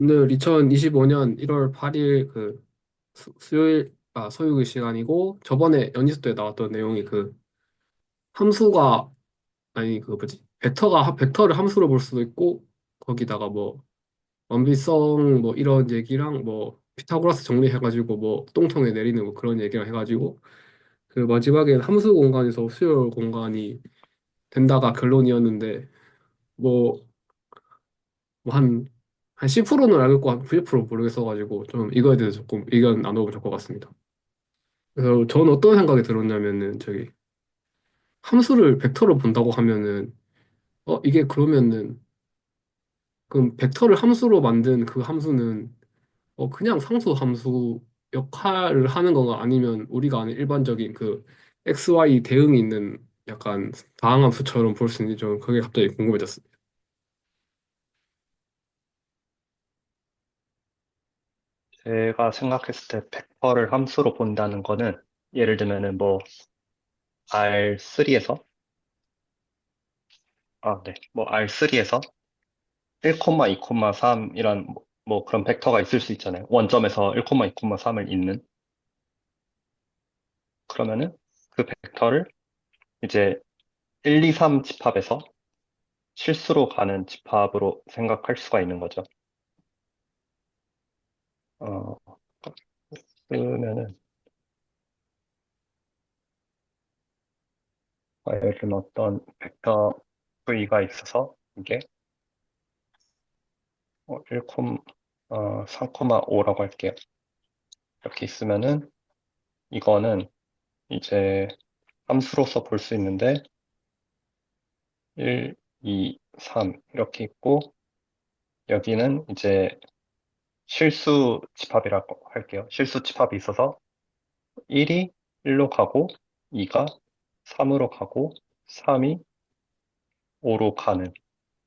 오늘 2025년 1월 8일 그 수요일 소요일 시간이고 저번에 연희수 때 나왔던 내용이 그 함수가 아니 그 뭐지 벡터를 함수로 볼 수도 있고 거기다가 뭐 완비성 뭐 이런 얘기랑 뭐 피타고라스 정리해가지고 뭐 똥통에 내리는 뭐 그런 얘기랑 해가지고 그 마지막엔 함수 공간에서 수열 공간이 된다가 결론이었는데 뭐 뭐 한 10%는 알겠고 한 90% 모르겠어가지고 좀 이거에 대해서 조금 의견 나눠보면 좋을 것 같습니다. 그래서 저는 어떤 생각이 들었냐면은 저기 함수를 벡터로 본다고 하면은 이게 그러면은 그럼 벡터를 함수로 만든 그 함수는 그냥 상수 함수 역할을 하는 건가 아니면 우리가 아는 일반적인 그 XY 대응이 있는 약간 다항함수처럼 볼 수 있는지 좀 그게 갑자기 궁금해졌어요. 제가 생각했을 때 벡터를 함수로 본다는 거는 예를 들면은 뭐 R3에서 뭐 R3에서 1, 2, 3 이런 뭐 그런 벡터가 있을 수 있잖아요. 원점에서 1, 2, 3을 잇는 그러면은 그 벡터를 이제 1, 2, 3 집합에서 실수로 가는 집합으로 생각할 수가 있는 거죠. 어, 그러면은 예를 들면 어떤 벡터 V가 있어서 이게 1, 3,5라고 할게요. 이렇게 있으면은 이거는 이제 함수로서 볼 수 있는데 1, 2, 3 이렇게 있고 여기는 이제 실수 집합이라고 할게요. 실수 집합이 있어서 1이 1로 가고 2가 3으로 가고 3이 5로 가는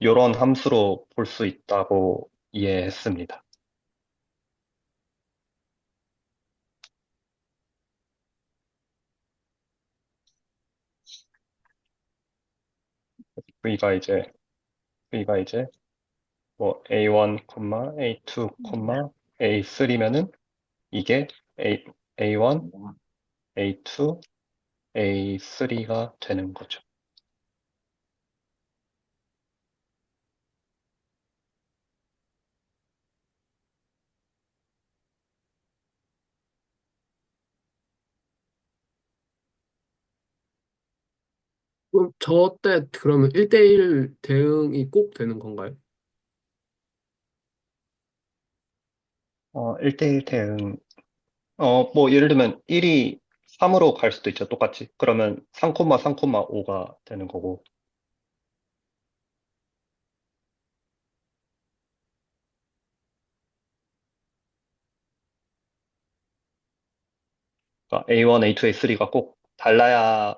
이런 함수로 볼 수 있다고 이해했습니다. V가 이제 V가 이제 뭐 A1, A2, A3면은 이게 A1, A2, A3가 되는 거죠. 그럼 저 때 그러면 1대1 대응이 꼭 되는 건가요? 1대1 대응, 뭐 예를 들면 1이 3으로 갈 수도 있죠. 똑같이. 그러면 3,5가 되는 거고. 그러니까 A1, A2, A3가 꼭 달라야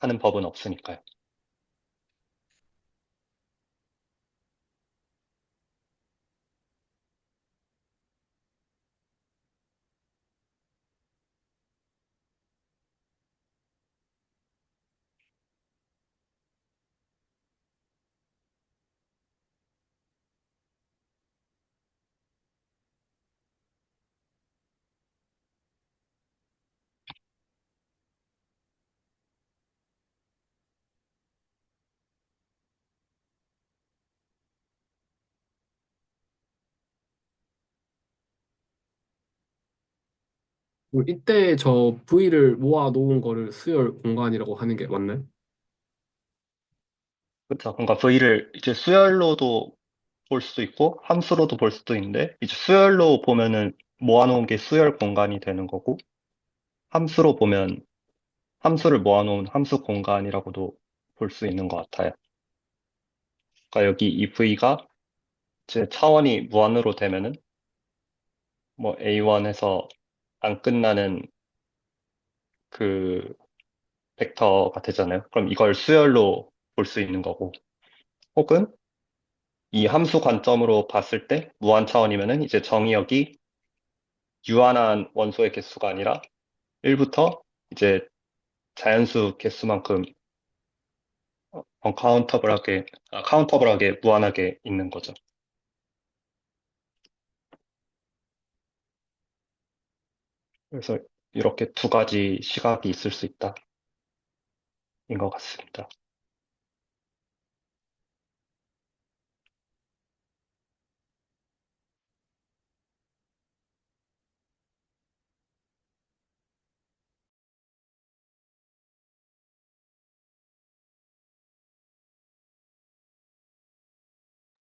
하는 법은 없으니까요. 그럼 이때 저 V를 모아 놓은 거를 수열 공간이라고 하는 게 맞나요? 그렇죠. 그러니까 V를 이제 수열로도 볼 수도 있고 함수로도 볼 수도 있는데 이제 수열로 보면은 모아놓은 게 수열 공간이 되는 거고 함수로 보면 함수를 모아놓은 함수 공간이라고도 볼 수 있는 것 같아요. 그러니까 여기 이 V가 이제 차원이 무한으로 되면은 뭐 A1에서 안 끝나는 그 벡터가 되잖아요. 그럼 이걸 수열로 볼 수 있는 거고 혹은 이 함수 관점으로 봤을 때 무한 차원이면은 이제 정의역이 유한한 원소의 개수가 아니라 1부터 이제 자연수 개수만큼 카운터블하게 무한하게 있는 거죠. 그래서 이렇게 두 가지 시각이 있을 수 있다. 인 것 같습니다.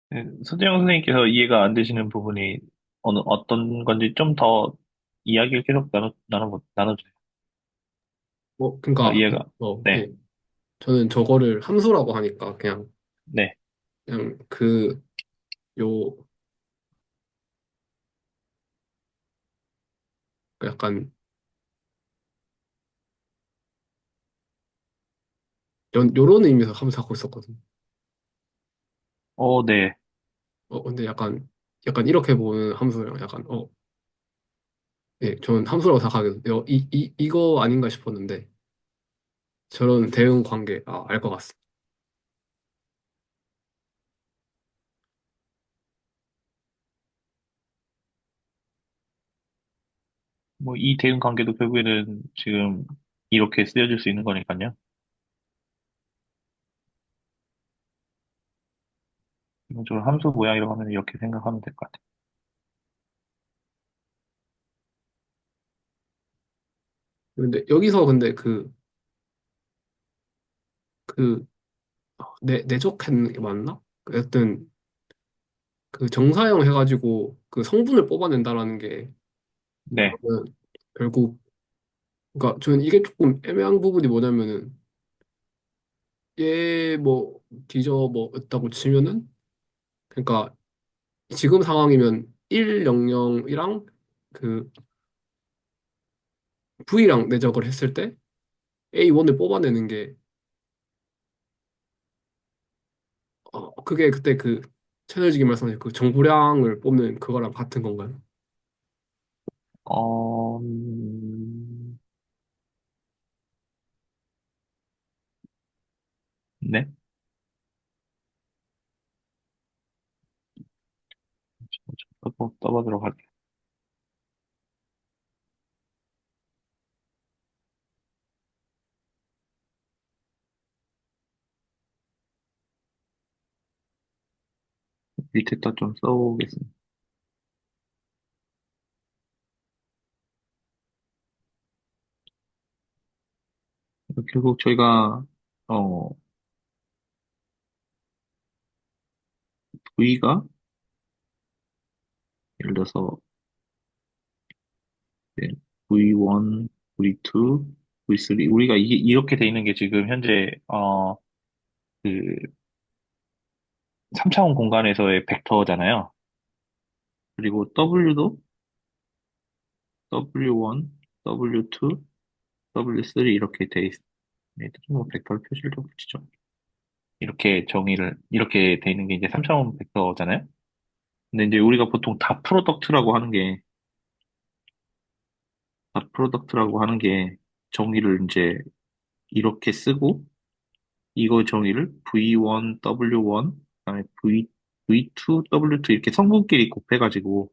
네, 서재영 선생님께서 이해가 안 되시는 부분이 어떤 건지 좀 더 이야기를 계속 나눠주세요. 그러니까, 이해가. 네, 예. 저는 저거를 함수라고 하니까 네. 그냥 요, 약간, 요런 의미에서 함수 하고 있었거든요. 네. 근데 약간 이렇게 보는 함수랑 예, 저는 함수라고 생각하거든요. 이거 아닌가 싶었는데, 저런 대응 관계, 알 것 같습니다. 뭐, 이 대응 관계도 결국에는 지금 이렇게 쓰여질 수 있는 거니까요. 기본적으로 함수 모양이라고 하면 이렇게 생각하면 될 것 같아요. 근데 여기서 근데 그, 내적한 게 맞나? 여튼, 정사형 해가지고 그 성분을 뽑아낸다라는 게, 네, 그러면 결국, 그러니까 저는 이게 조금 애매한 부분이 뭐냐면은, 얘 뭐, 뒤져 뭐, 였다고 치면은, 그러니까 지금 상황이면 100이랑 그 V랑 내적을 했을 때 A1을 뽑아내는 게 그게 그때 채널지기 말씀하신 그 정보량을 뽑는 그거랑 같은 건가요? 어, 네. 떠보도록 할게요. 밑에다 좀 써보겠습니다. 결국 저희가, 어, V가, 예를 들어서, 네, V1, V2, V3. 우리가 이게 이렇게 돼 있는 게 지금 현재, 그 3차원 공간에서의 벡터잖아요. 그리고 W도 W1, W2, W3 이렇게 돼 있습니다. 뭐 벡터를 표시를 좀 붙이죠. 이렇게 돼 있는 게 이제 3차원 벡터잖아요. 근데 이제 우리가 보통 닷 프로덕트라고 하는 게 정의를 이제 이렇게 쓰고, 이거 정의를 V1, W1, 그다음에 V2, W2 이렇게 성분끼리 곱해가지고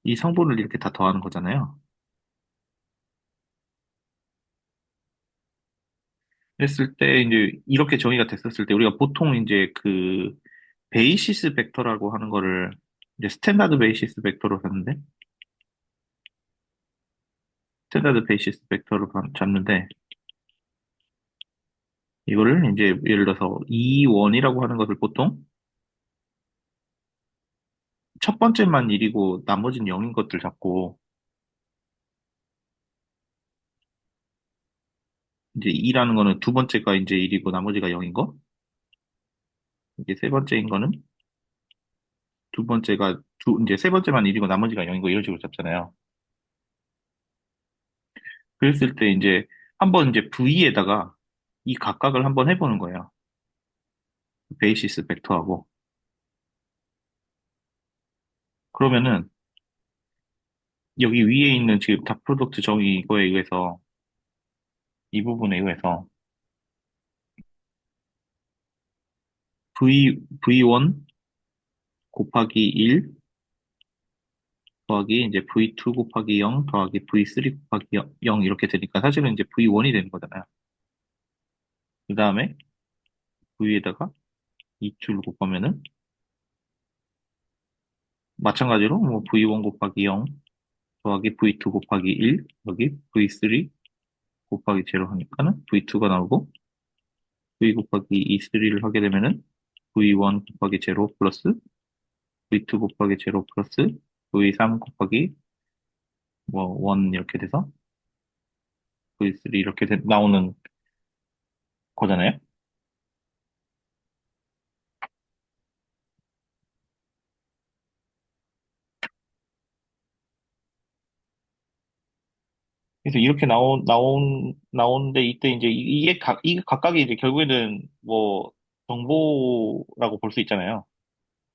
이 성분을 이렇게 다 더하는 거잖아요. 했을 때 이제 이렇게 정의가 됐었을 때 우리가 보통 이제 그 베이시스 벡터라고 하는 거를 이제 스탠다드 베이시스 벡터로 잡는데 스탠다드 베이시스 벡터로 잡는데 이거를 이제 예를 들어서 E1이라고 하는 것을 보통 첫 번째만 1이고 나머지는 0인 것들 잡고 이제 2라는 거는 두 번째가 이제 1이고 나머지가 0인 거. 이제 세 번째인 거는 이제 세 번째만 1이고 나머지가 0인 거 이런 식으로 잡잖아요. 그랬을 때 이제 한번 이제 V에다가 이 각각을 한번 해보는 거예요. 베이시스 벡터하고. 그러면은 여기 위에 있는 지금 닥 프로덕트 정의 이거에 의해서 이 부분에 의해서 V1 곱하기 1 더하기 이제 V2 곱하기 0 더하기 V3 곱하기 0 이렇게 되니까 사실은 이제 V1이 되는 거잖아요. 그 다음에 V에다가 2를 곱하면은 마찬가지로 뭐 V1 곱하기 0 더하기 V2 곱하기 1 더하기 V3 곱하기 제로 하니까는 V2가 나오고 V 곱하기 2, 3를 하게 되면은 V1 곱하기 제로 플러스 V2 곱하기 제로 플러스 V3 곱하기 뭐 1 이렇게 돼서 V3 이렇게 나오는 거잖아요. 그래서 이렇게 나오는데 이때 이제 이게 각각이 이제 결국에는 뭐 정보라고 볼 수 있잖아요.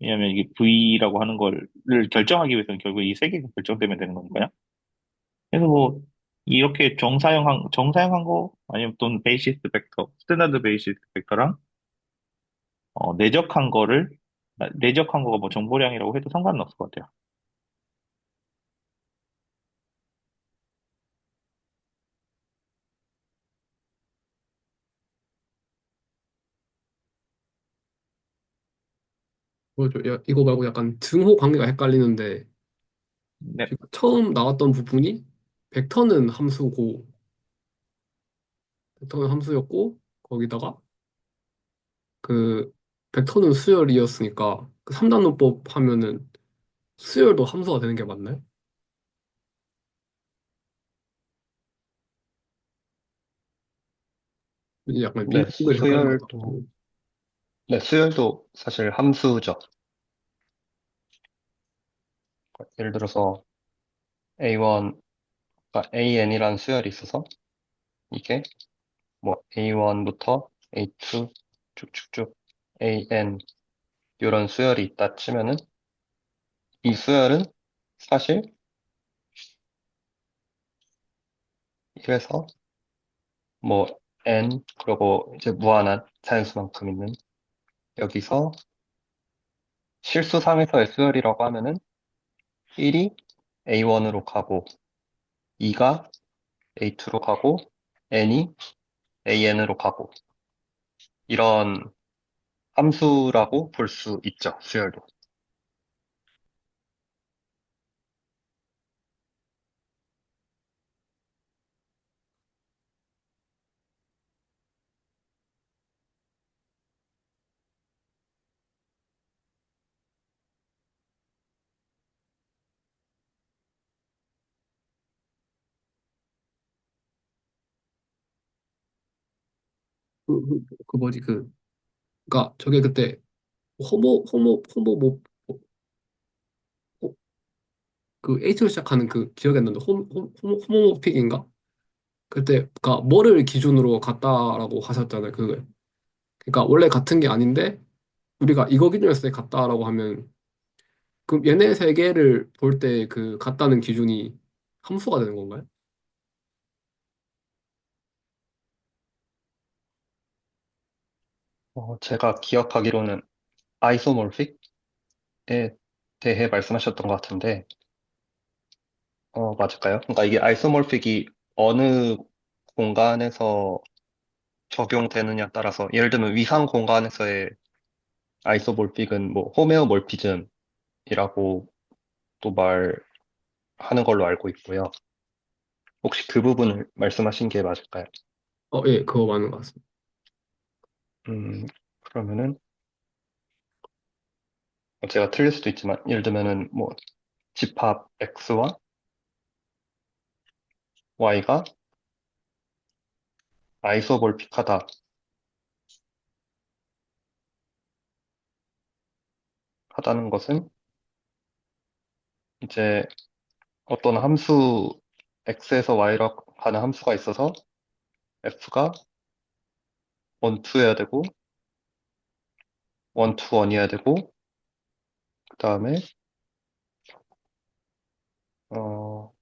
왜냐하면 이게 V라고 하는 거를 결정하기 위해서는 결국 이 세 개가 결정되면 되는 거니까요. 그래서 뭐 이렇게 정사용한 거 아니면 또는 베이시스 벡터, 스탠다드 베이시스 벡터랑 내적한 거가 뭐 정보량이라고 해도 상관은 없을 것 같아요. 뭐죠? 이거 말고 약간 증호 관계가 헷갈리는데 네, 지금 처음 나왔던 부분이 벡터는 함수고 벡터는 함수였고 거기다가 그 벡터는 수열이었으니까 그 3단원법 하면은 수열도 함수가 되는 게 맞나요? 약간 네, 빙글빙글 헷갈린 것 수열도, 같고. 네, 수열도 사실 함수죠. 예를 들어서 A1, 그러니까 AN이라는 수열이 있어서 이게 뭐 A1부터 A2 쭉쭉쭉 AN 이런 수열이 있다 치면은 이 수열은 사실 1에서 뭐 N 그리고 이제 무한한 자연수만큼 있는 여기서 실수상에서의 수열이라고 하면은 1이 A1으로 가고 2가 A2로 가고 N이 AN으로 가고 이런 함수라고 볼 수 있죠, 수열도. 그 뭐지 그니까 저게 그때 호모 그 H로 시작하는 그 기억이 안 나는데 호모모픽인가? 그때 그니까 뭐를 기준으로 같다라고 하셨잖아요. 그니까 원래 같은 게 아닌데 우리가 이거 기준으로 했을 때 같다라고 하면 그럼 얘네 세 개를 볼 때 그 같다는 기준이 함수가 되는 건가요? 제가 기억하기로는 아이소몰픽에 대해 말씀하셨던 것 같은데, 맞을까요? 그러니까 이게 아이소몰픽이 어느 공간에서 적용되느냐 따라서, 예를 들면 위상 공간에서의 아이소몰픽은 뭐 호메오몰피즘이라고 또 말하는 걸로 알고 있고요. 혹시 그 부분을 말씀하신 게 맞을까요? 예, 그거 맞는 것 같습니다. 그러면은 제가 틀릴 수도 있지만, 예를 들면은 뭐 집합 X와 Y가 아이소몰픽하다 하다는 것은 이제 어떤 함수 x에서 y로 가는 함수가 있어서 f가 1, 2여야 되고 1, 2, 1이어야 되고 그 다음에 어,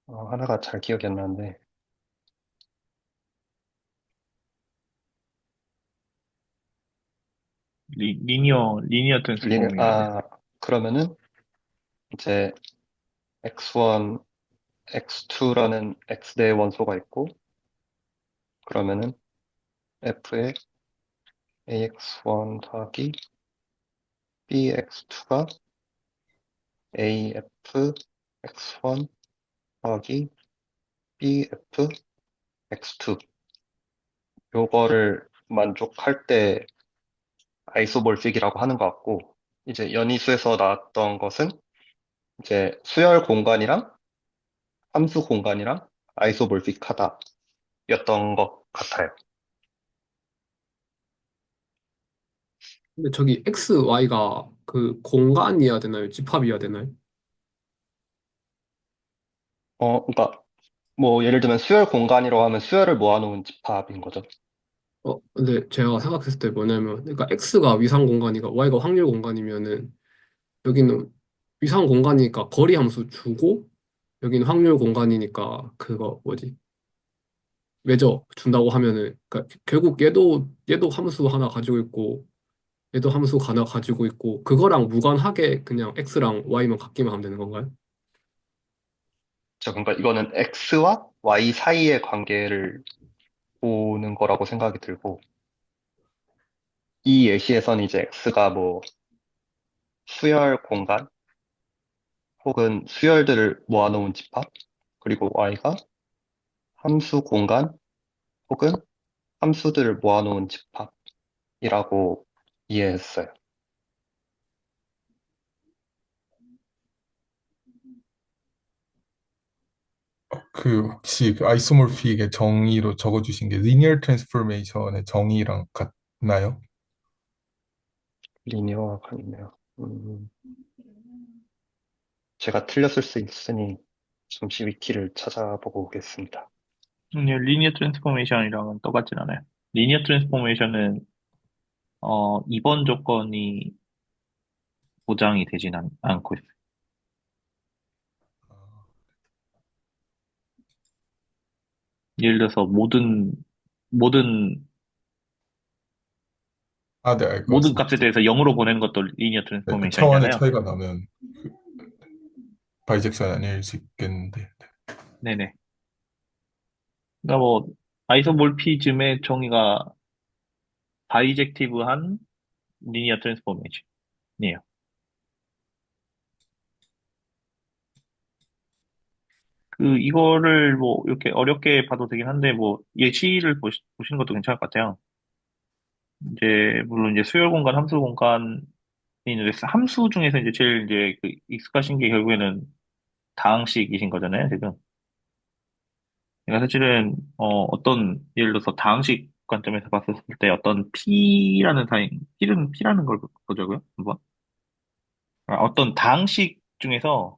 하나가 잘 기억이 안 나는데. 리니어 트랜스폼이라네. 그러면은 이제 x1, x2라는 x대의 원소가 있고, 그러면은 f의 ax1 더하기 bx2가 af x1 더하기 bf x2. 요거를 만족할 때 아이소몰픽이라고 하는 것 같고, 이제 연희수에서 나왔던 것은 이제 수열 공간이랑 함수 공간이랑 아이소몰픽하다 였던 것 같아요. 근데 저기 X, Y가 그 공간이어야 되나요? 집합이어야 되나요? 그러니까 뭐 예를 들면 수열 공간이라고 하면 수열을 모아놓은 집합인 거죠. 근데 제가 생각했을 때 뭐냐면, 그러니까 X가 위상 공간이고 Y가 확률 공간이면은 여기는 위상 공간이니까 거리 함수 주고 여기는 확률 공간이니까 그거 뭐지? 매저 준다고 하면은 그러니까 결국 얘도 함수 하나 가지고 있고 얘도 함수 하나 가지고 있고 그거랑 무관하게 그냥 X랑 Y만 같기만 하면 되는 건가요? 그러니까 이거는 x와 y 사이의 관계를 보는 거라고 생각이 들고, 이 예시에서는 이제 x가 뭐 수열 공간 혹은 수열들을 모아놓은 집합, 그리고 y가 함수 공간 혹은 함수들을 모아놓은 집합이라고 이해했어요. 그 혹시 그 아이소모픽의 정의로 적어주신 게 리니어 트랜스포메이션의 정의랑 같나요? 리니어와 같네요. 제가 틀렸을 수 있으니 잠시 위키를 찾아보고 오겠습니다. 리니어 트랜스포메이션이랑은 똑같진 않아요. 리니어 트랜스포메이션은 2번 조건이 보장이 되진 않고 있어요. 예를 들어서 모든 아, 네, 알 것 모든 같습니다. 값에 대해서 0으로 보내는 것도 리니어 네, 그 차원의 트랜스포메이션이잖아요. 차이가 나면 바이젝션이 아닐 수 있겠는데. 네네. 그러니까 뭐 아이소몰피즘의 정의가 바이젝티브한 리니어 트랜스포메이션이에요. 이거를 뭐 이렇게 어렵게 봐도 되긴 한데 뭐 예시를 보시는 것도 괜찮을 것 같아요. 이제 물론 이제 수열 공간, 함수 공간이 있는데 함수 중에서 이제 제일 이제 그 익숙하신 게 결국에는 다항식이신 거잖아요, 지금. 그러니까 사실은 어떤 예를 들어서 다항식 관점에서 봤을 때 어떤 P라는 사인, P라는 걸 보자고요, 한번. 어떤 다항식 중에서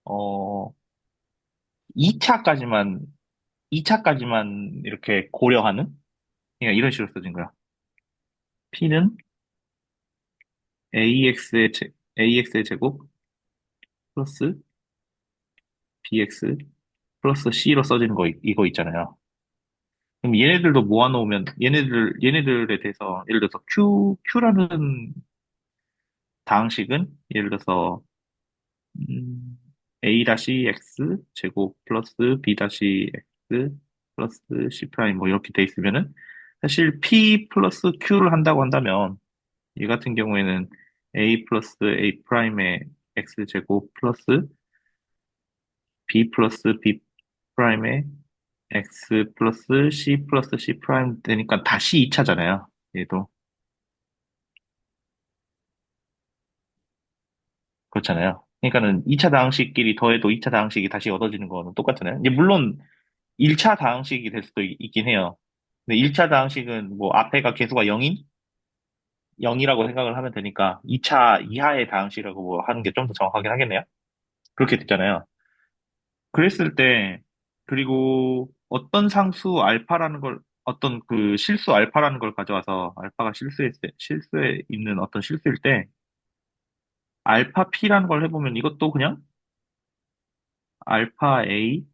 어 2차까지만 2차까지만 이렇게 고려하는 그러니까 이런 식으로 써진 거야. P는 AX의 제곱 플러스 BX 플러스 C로 써지는 거 이거 있잖아요. 그럼 얘네들도 모아놓으면 얘네들에 대해서 예를 들어서 Q라는 다항식은 예를 들어서 A-X 제곱 플러스 B-X 플러스 C 프라임 뭐 이렇게 돼 있으면은 사실 P 플러스 Q를 한다고 한다면 이 같은 경우에는 A 플러스 A 프라임의 X 제곱 플러스 B 플러스 B 프라임의 X 플러스 C 플러스 C 프라임 되니까 다시 2차잖아요. 얘도 그렇잖아요. 그러니까는 2차 다항식끼리 더해도 2차 다항식이 다시 얻어지는 거는 똑같잖아요. 이제 물론 1차 다항식이 될 수도 있긴 해요. 근데 1차 다항식은 뭐 앞에가 개수가 0이라고 생각을 하면 되니까 2차 이하의 다항식이라고 뭐 하는 게 좀 더 정확하긴 하겠네요. 그렇게 됐잖아요. 그랬을 때 그리고 어떤 상수 알파라는 걸 어떤 그 실수 알파라는 걸 가져와서 알파가 실수에 있는 어떤 실수일 때 알파 P라는 걸 해보면 이것도 그냥 알파 A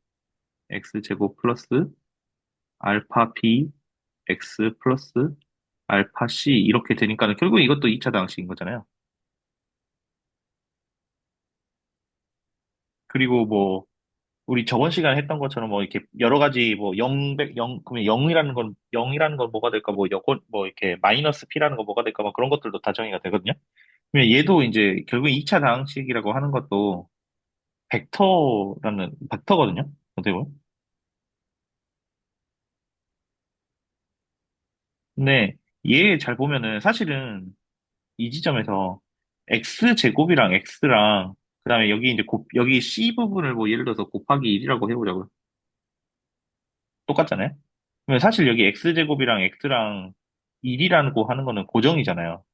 x제곱 플러스 알파 b x 플러스 알파 c 이렇게 되니까는 결국 이것도 2차 방식인 거잖아요. 그리고 뭐 우리 저번 시간에 했던 것처럼 뭐 이렇게 여러 가지 뭐 0, 0, 그러면 0이라는 건 뭐가 될까 뭐 여건 뭐 이렇게 마이너스 p라는 거 뭐가 될까 뭐 그런 것들도 다 정의가 되거든요. 그러면 얘도 이제 결국 2차 방식이라고 하는 것도 벡터거든요. 어떻게 보면. 근데 얘 잘 보면은 사실은 이 지점에서 x제곱이랑 x랑 그다음에 여기 이제 여기 c 부분을 뭐 예를 들어서 곱하기 1이라고 해보자고요. 똑같잖아요. 그러면 사실 여기 x제곱이랑 x랑 1이라고 하는 거는 고정이잖아요.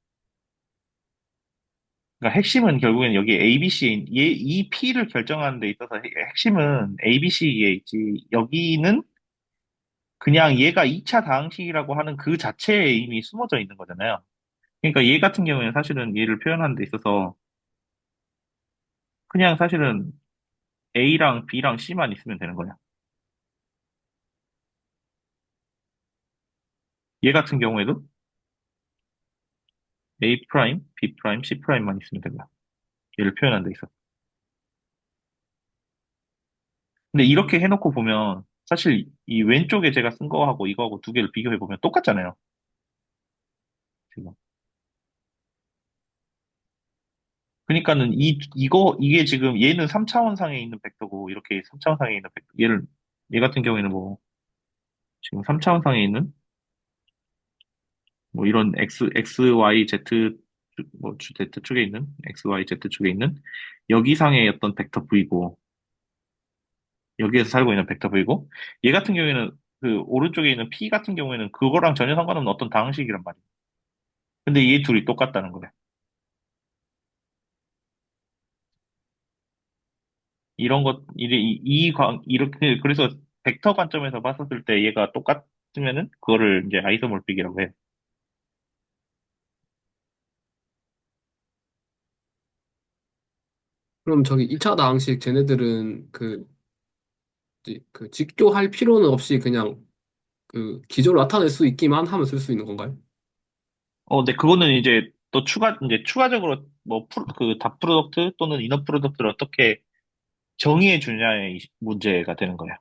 그러니까 핵심은 결국엔 여기 ABC, 이 P를 결정하는 데 있어서 핵심은 ABC에 있지. 여기는 그냥 얘가 2차 다항식이라고 하는 그 자체에 이미 숨어져 있는 거잖아요. 그러니까 얘 같은 경우에는 사실은 얘를 표현하는 데 있어서 그냥 사실은 A랑 B랑 C만 있으면 되는 거야. 얘 같은 경우에도 A 프라임, B 프라임, C 프라임만 있으면 된다. 얘를 표현하는 데 있어. 근데 이렇게 해놓고 보면 사실 이 왼쪽에 제가 쓴 거하고 이거하고 두 개를 비교해 보면 똑같잖아요. 지금. 그러니까는 이게 지금 얘는 3차원 상에 있는 벡터고 이렇게 3차원 상에 있는 벡터. 얘 같은 경우에는 뭐 지금 3차원 상에 있는 뭐 이런 Y, Z, Z축에 있는, X, Y, Z축에 있는 여기 상의 어떤 벡터 V고 여기에서 살고 있는 벡터 V고 얘 같은 경우에는 그 오른쪽에 있는 P 같은 경우에는 그거랑 전혀 상관없는 어떤 다항식이란 말이에요. 근데 얘 둘이 똑같다는 거예요. 이런 것, 이렇게, 그래서 벡터 관점에서 봤었을 때 얘가 똑같으면은 그거를 이제 아이소몰픽이라고 해요. 그럼 저기 2차 다항식 쟤네들은 그 직교할 필요는 없이 그냥 그 기조를 나타낼 수 있기만 하면 쓸 수 있는 건가요? 근데 그거는 이제 또 이제 추가적으로 뭐, 그 닷 프로덕트 또는 이너 프로덕트를 어떻게 정의해 주냐의 문제가 되는 거예요.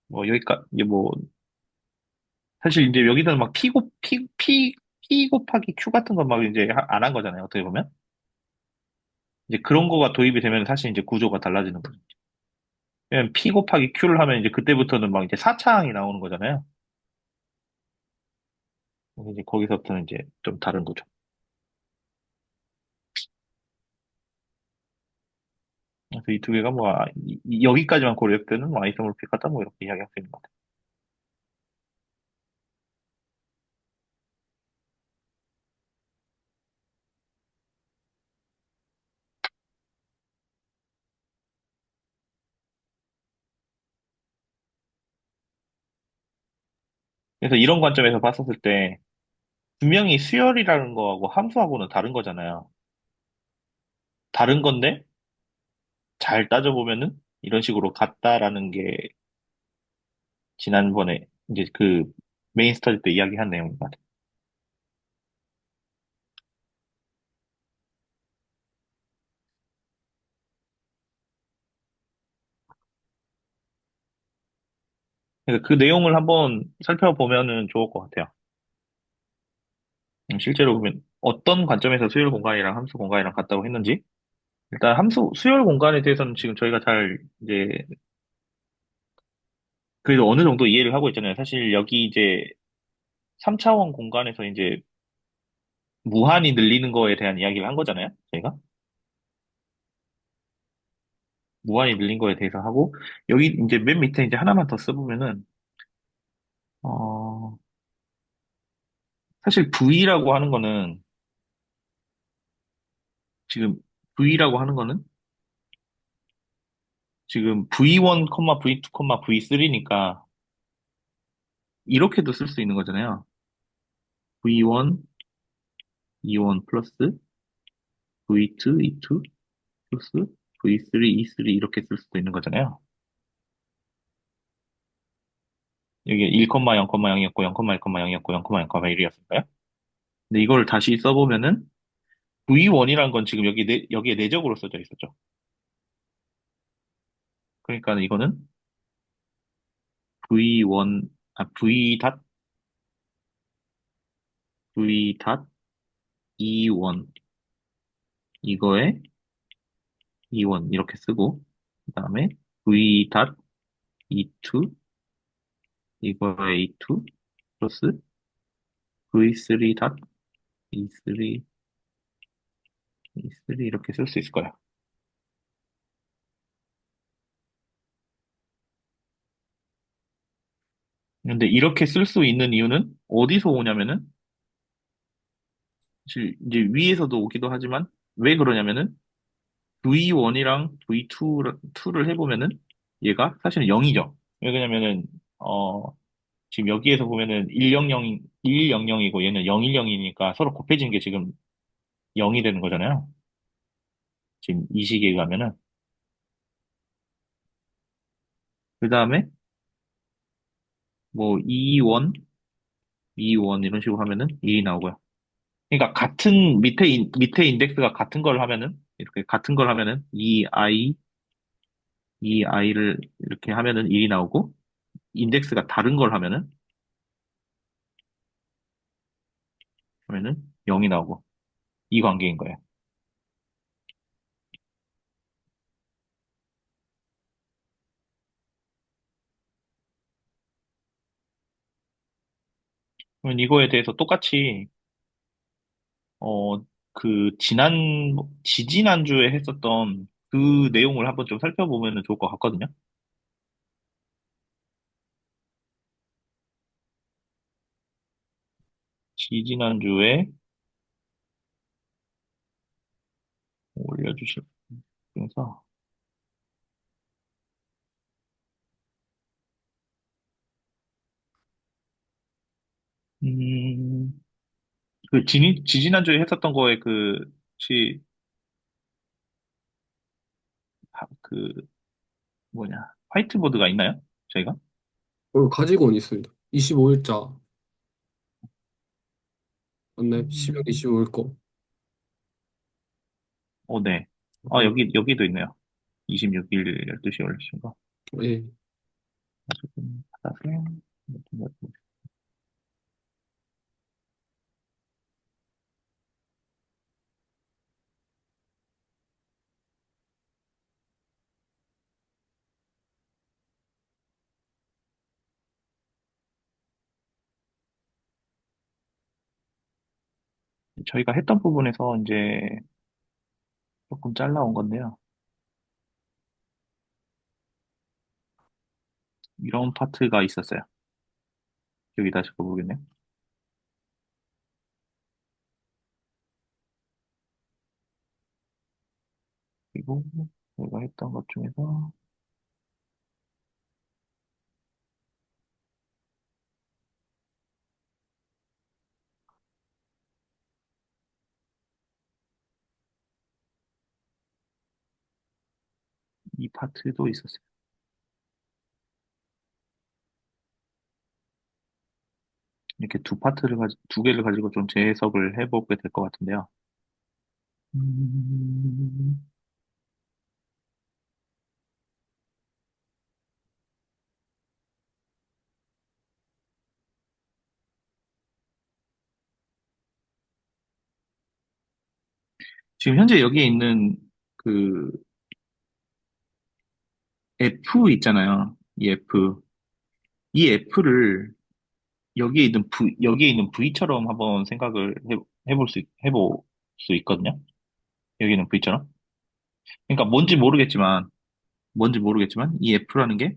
뭐, 이게 뭐, 사실 이제 여기서는 막 P 곱하기 Q 같은 건 막 이제 안 한 거잖아요. 어떻게 보면. 이제 그런 거가 도입이 되면 사실 이제 구조가 달라지는 거죠. 왜냐면 P 곱하기 Q를 하면 이제 그때부터는 막 이제 4차항이 나오는 거잖아요. 이제 거기서부터는 이제 좀 다른 거죠. 그래서 이 두 개가 뭐, 여기까지만 고려했을 때는 뭐 아이소몰픽하다 뭐 이렇게 이야기할 수 있는 것 같아요. 그래서 이런 관점에서 봤었을 때, 분명히 수열이라는 거하고 함수하고는 다른 거잖아요. 다른 건데, 잘 따져보면은 이런 식으로 같다라는 게 지난번에 이제 그 메인 스터디 때 이야기한 내용인 것 같아요. 그래서 그 내용을 한번 살펴보면은 좋을 것 같아요. 실제로 보면 어떤 관점에서 수열 공간이랑 함수 공간이랑 같다고 했는지, 일단 수열 공간에 대해서는 지금 저희가 잘 이제 그래도 어느 정도 이해를 하고 있잖아요. 사실 여기 이제 3차원 공간에서 이제 무한히 늘리는 거에 대한 이야기를 한 거잖아요. 저희가. 무한히 늘린 거에 대해서 하고, 여기 이제 맨 밑에 이제 하나만 더 써보면은, 어, 사실 V라고 하는 거는, 지금 V라고 하는 거는 지금 V1, V2, V3니까 이렇게도 쓸 수 있는 거잖아요. V1, E1 플러스 V2, E2 플러스 V3, E3 이렇게 쓸 수도 있는 거잖아요. 여기 1, 0,0이었고 0,1,0이었고 0,1,1이었을까요? 근데 이걸 다시 써보면은 V1이란 건 지금 여기에 내적으로 써져 있었죠. 그러니까 이거는 V1, V 닷 E1 이거에 E1 이렇게 쓰고 그 다음에 V 닷 E2 이거에 E2 플러스 V3 닷 E3 E3 이렇게 쓸 수 있을 거야. 근데 이렇게 쓸 수 있는 이유는 어디서 오냐면은 사실 이제 위에서도 오기도 하지만 왜 그러냐면은 V1이랑 V2를 해보면은 얘가 사실은 0이죠. 왜 그러냐면은 지금 여기에서 보면은 100이고 얘는 010이니까 서로 곱해지는 게 지금 0이 되는 거잖아요. 지금 이 시기에 가면은 그 다음에 뭐 E1 이런 식으로 하면은 1이 나오고요. 그러니까 같은 밑에 인덱스가 같은 걸 하면은 이렇게 같은 걸 하면은 이 i를 이렇게 하면은 1이 나오고 인덱스가 다른 걸 하면은 0이 나오고 이 관계인 거예요. 그러면 이거에 대해서 똑같이 어 지지난주에 했었던 그 내용을 한번 좀 살펴보면 좋을 것 같거든요. 지지난주에 올려주신 중에서 음, 지지난주에 했었던 거에 혹시 그 뭐냐 화이트보드가 있나요? 저희가? 가지고는 있습니다. 25일자 맞나요? 12월 음, 25일 거. 네. 네. 여기도 있네요. 26일 12시 올리신 거. 예. 조금 받아서 저희가 했던 부분에서 이제 조금 잘라온 건데요. 이런 파트가 있었어요. 여기 다시 보겠네요. 그리고 저희가 했던 것 중에서 이 파트도 있었어요. 이렇게 두 개를 가지고 좀 재해석을 해보게 될 것 같은데요. 음, 지금 현재 여기에 있는 그 F 있잖아요. 이 F. 이 F를 여기에 있는 V처럼 한번 생각을 해볼 수 있거든요. 여기 있는 V처럼. 그러니까 뭔지 모르겠지만, 이 F라는 게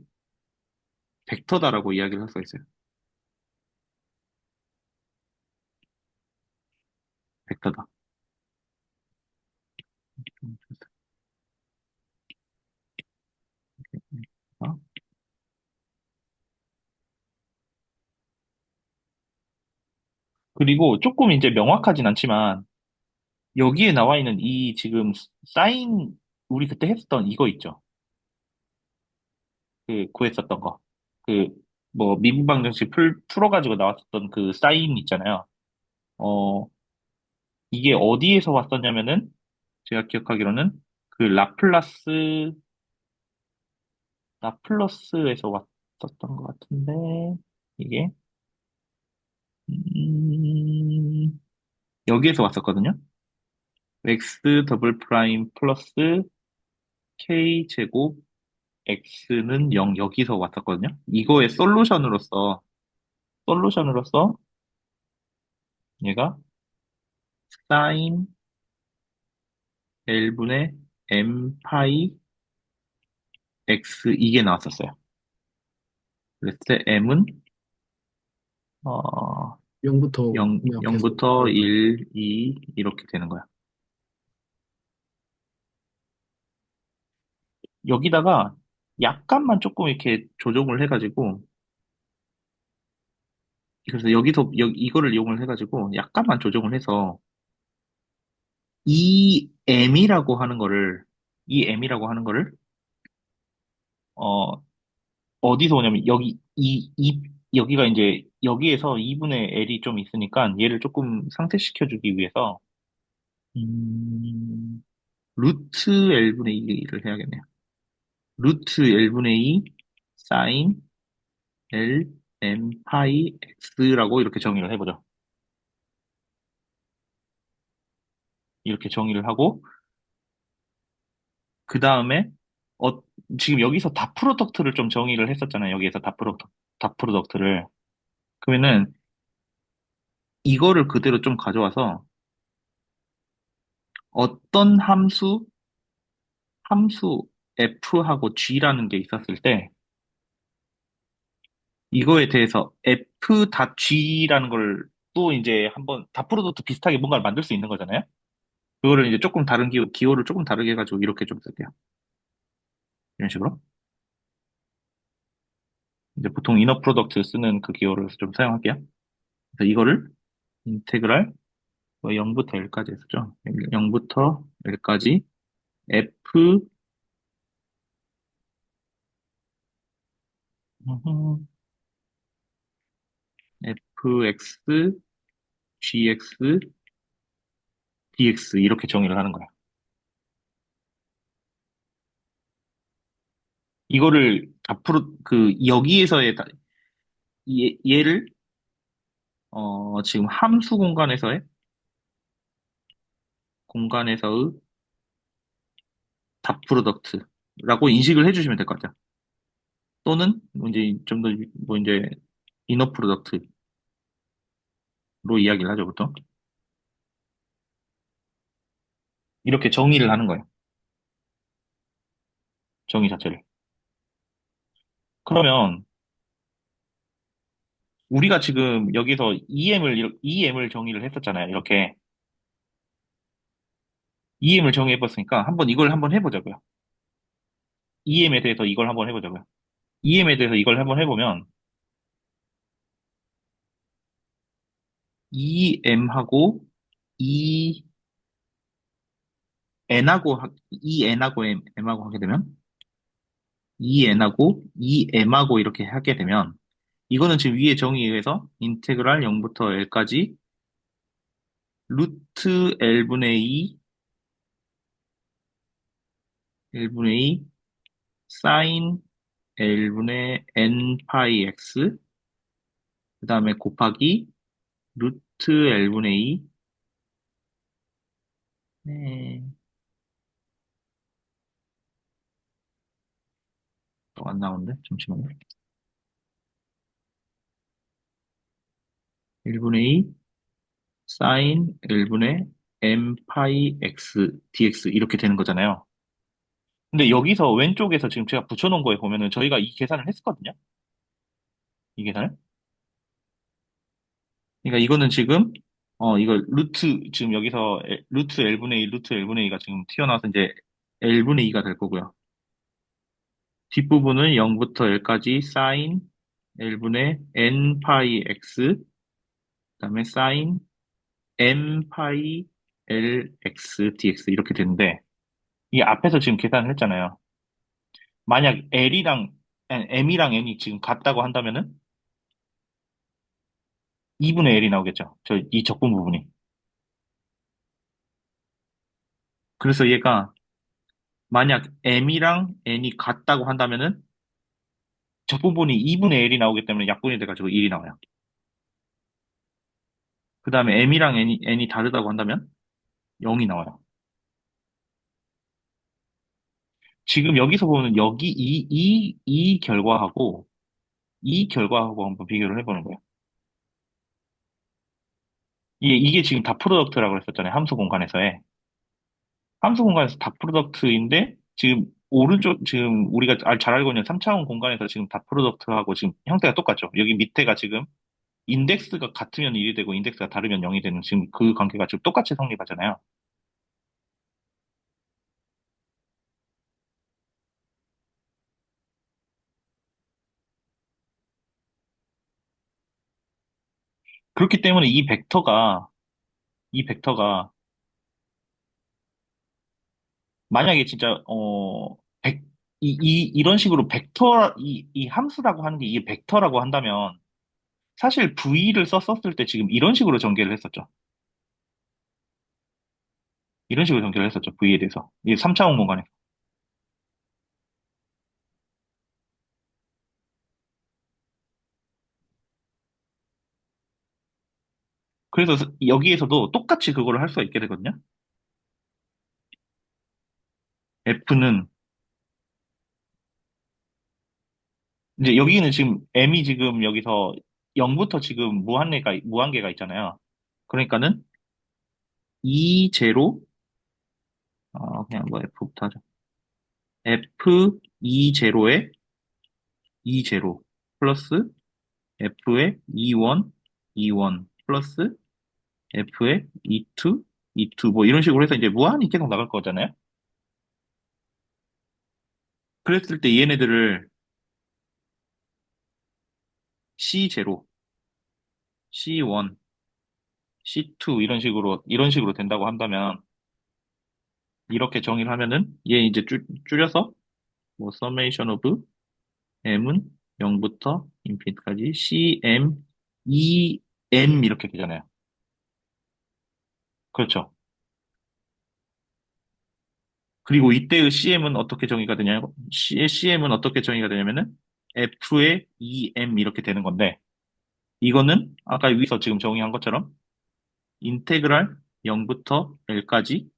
벡터다라고 이야기를 할 수가 있어요. 벡터다. 그리고 조금 이제 명확하진 않지만 여기에 나와 있는 이 지금 사인 우리 그때 했었던 이거 있죠. 그 구했었던 거. 그 뭐 미분방정식 풀어가지고 나왔었던 그 사인 있잖아요. 어 이게 어디에서 왔었냐면은 제가 기억하기로는 그 라플러스에서 왔었던 것 같은데 이게 음, 여기에서 왔었거든요. x 더블 프라임 플러스 k 제곱 x는 0 여기서 왔었거든요. 이거의 솔루션으로서 얘가 사인 L분의 m 파이 x 이게 나왔었어요. 그랬을 때 m은 어, 0부터 0, 그냥 계속 0부터 늘어나요. 1, 2 이렇게 되는 거야. 여기다가 약간만 조금 이렇게 조정을 해가지고 그래서 이거를 이용을 해가지고 약간만 조정을 해서 이 m이라고 하는 거를 이 m이라고 하는 거를 어 어디서 오냐면 여기가 이제 여기에서 2분의 L이 좀 있으니까 얘를 조금 상쇄시켜주기 위해서 음, 루트 L분의 2를 해야겠네요. 루트 L분의 2 사인 L M 파이 X라고 이렇게 정의를 해보죠. 이렇게 정의를 하고 그 다음에 어, 지금 여기서 닷 프로덕트를 좀 정의를 했었잖아요. 여기에서 닷 프로덕트를 그러면은 이거를 그대로 좀 가져와서 어떤 함수 f하고 g라는 게 있었을 때 이거에 대해서 f.g라는 걸 또 이제 한번 다 프로덕트 비슷하게 뭔가를 만들 수 있는 거잖아요. 그거를 이제 조금 다른 기호를 조금 다르게 해가지고 이렇게 좀 쓸게요. 이런 식으로. 이제 보통 이너 프로덕트 쓰는 그 기호를 좀 사용할게요. 그래서 이거를 인테그랄 0부터 L까지 했었죠. 0부터 L까지 f fx gx dx 이렇게 정의를 하는 거야. 이거를 앞으로 그 여기에서의 얘를 지금 함수 공간에서의 닷 프로덕트라고 인식을 해주시면 될 것 같아요. 또는 뭐 이제 좀 더 뭐 이제 이너 프로덕트로 이야기를 하죠, 보통. 이렇게 정의를 하는 거예요. 정의 자체를. 그러면 우리가 지금 여기서 EM을 정의를 했었잖아요. 이렇게 EM을 정의해봤으니까 한번 이걸 한번 해보자고요. EM에 대해서 이걸 한번 해보자고요. EM에 대해서 이걸 한번 해보면 EM하고 E N하고 M하고 하게 되면 EN하고 EM하고 이렇게 하게 되면 이거는 지금 위에 정의에 의해서 인테그랄 0부터 L까지 루트 L분의 2 사인 L분의 N 파이 X 그 다음에 곱하기 루트 L분의 2 네, 또 안 나오는데 잠시만요. 1분의 2 사인 L분의 M 파이 X dx 이렇게 되는 거잖아요. 근데 여기서 왼쪽에서 지금 제가 붙여놓은 거에 보면은 저희가 이 계산을 했었거든요. 이 계산을. 그러니까 이거는 지금 이거 지금 여기서 루트 L분의 2 루트 L분의 2가 지금 튀어나와서 이제 L분의 2가 될 거고요. 뒷부분은 0부터 L까지 사인 L분의 N 파이 X 그다음에 sin m 파이 l x dx 이렇게 되는데 이 앞에서 지금 계산을 했잖아요. 만약 m이랑 n이 지금 같다고 한다면은 2분의 l이 나오겠죠. 이 적분 부분이. 그래서 얘가 만약 m이랑 n이 같다고 한다면은 적분분이 2분의 l이 나오기 때문에 약분이 돼가지고 1이 나와요. 그 다음에 m이랑 n이 다르다고 한다면 0이 나와요. 지금 여기서 보면 여기 이 결과하고 이 결과하고 한번 비교를 해보는 거예요. 이게 지금 다 프로덕트라고 했었잖아요. 함수 공간에서의. 함수 공간에서 다 프로덕트인데 지금 오른쪽 지금 우리가 잘 알고 있는 3차원 공간에서 지금 다 프로덕트하고 지금 형태가 똑같죠. 여기 밑에가 지금 인덱스가 같으면 1이 되고 인덱스가 다르면 0이 되는 지금 그 관계가 지금 똑같이 성립하잖아요. 그렇기 때문에 이 벡터가 만약에 진짜 이런 식으로 이 함수라고 하는 게 이게 벡터라고 한다면 사실 V를 썼을 때 지금 이런 식으로 전개를 했었죠. 이런 식으로 전개를 했었죠. V에 대해서. 이 3차원 공간에. 그래서 여기에서도 똑같이 그거를 할 수가 있게 되거든요. F는 이제 여기는 지금 M이 지금 여기서 0부터 지금 무한계가 있잖아요. 그러니까는 E 제로 그냥 뭐 F부터 하죠. F E 제로에 E 제로 플러스 F의 E1 E1 플러스 F의 E2 E2 뭐 이런 식으로 해서 이제 무한히 계속 나갈 거잖아요. 그랬을 때 얘네들을 C0, C1, C2 이런 식으로 된다고 한다면 이렇게 정의를 하면은 얘 이제 줄여서 뭐 summation of m은 0부터 인피니트까지 cm, em 이렇게 되잖아요. 그렇죠. 그리고 이때의 CM은 어떻게 정의가 되냐면 CM은 어떻게 정의가 되냐면은 F의 EM 이렇게 되는 건데 이거는 아까 위에서 지금 정의한 것처럼 인테그랄 0부터 L까지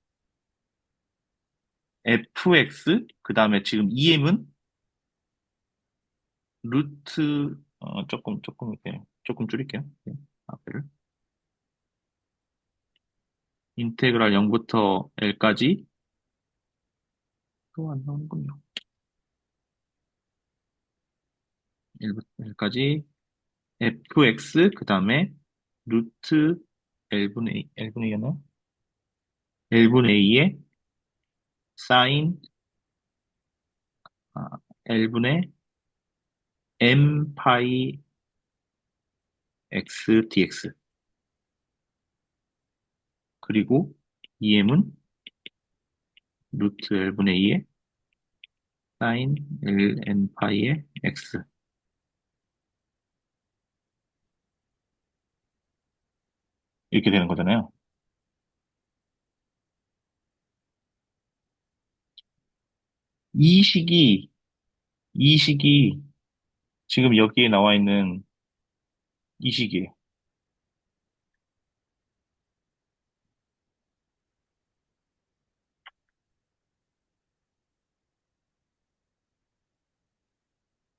fx 그 다음에 지금 em은 루트 조금 이렇게 조금 줄일게요. 네, 앞에를 인테그랄 0부터 L까지 또 안 나오는군요. 1부터 L까지 fx 그 다음에 루트 L분의 A나 L분의 A의 사인 L분의 m 파이 x dx 그리고 em은 루트 L분의 A의 사인 ln 파이의 x 이렇게 되는 거잖아요. 이 식이 이 식이 지금 여기에 나와 있는 이 식이에요.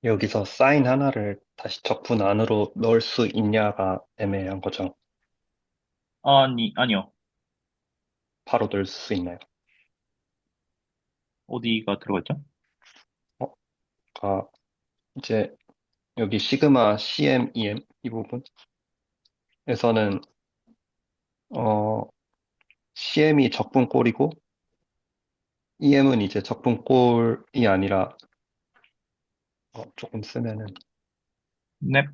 여기서 사인 하나를 다시 적분 안으로 넣을 수 있냐가 애매한 거죠. 아니요. 바로 넣을 수 있나요? 어디가 들어갔죠? 어, 아, 이제 여기 시그마 CM, EM 이 부분에서는 CM이 적분꼴이고 EM은 이제 적분꼴이 아니라 조금 쓰면은 네.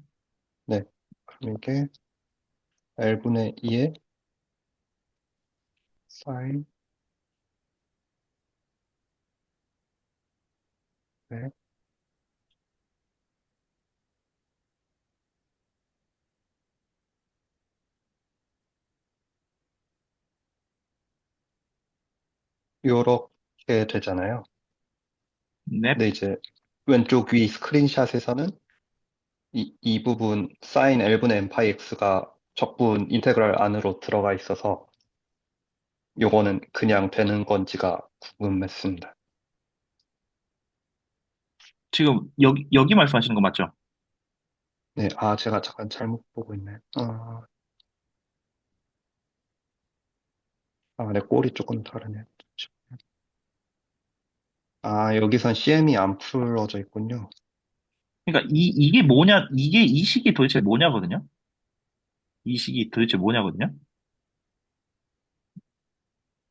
네, 그럼 이게 L분의 2에 사인 네. 요렇게 되잖아요. 넵. 근데 이제 왼쪽 위 스크린샷에서는 이 부분 사인 L분의 n 파이 x가 적분 인테그랄 안으로 들어가 있어서 요거는 그냥 되는 건지가 궁금했습니다. 지금 여기 말씀하시는 거 맞죠? 네, 제가 잠깐 잘못 보고 있네. 내 꼴이 조금 다르네. 여기선 CM이 안 풀어져 있군요. 그러니까 이게 뭐냐, 이 식이 도대체 뭐냐거든요? 이 식이 도대체 뭐냐거든요?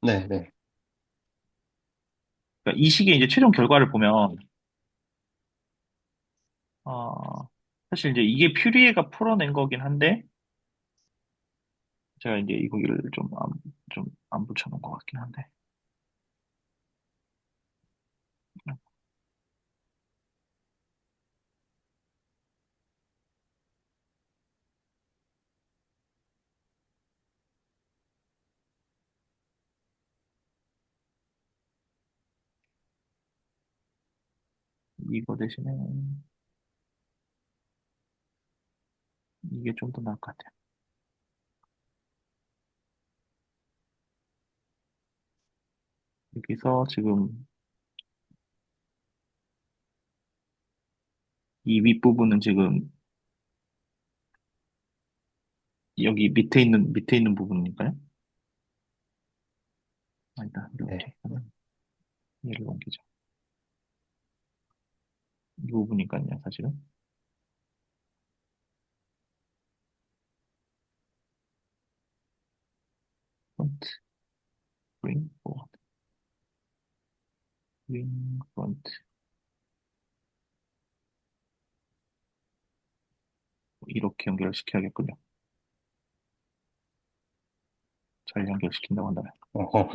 네, 네, 그러니까 이 식의 이제 최종 결과를 보면, 어, 사실 이제 이게 퓨리에가 풀어낸 거긴 한데, 제가 이제 이거를 좀 안 붙여놓은 것 같긴 한데. 이거 대신에 이게 좀 더 나을 것 같아요. 여기서 지금 이 윗부분은 지금 여기 밑에 있는 부분이니까요. 아니다, 네. 이렇게 하면 얘를 옮기죠. 이 부분이니까요, 사실은. 프론트, bring forward, bring front. 이렇게 연결시켜야겠군요. 잘 연결시킨다고 한다면. 어허,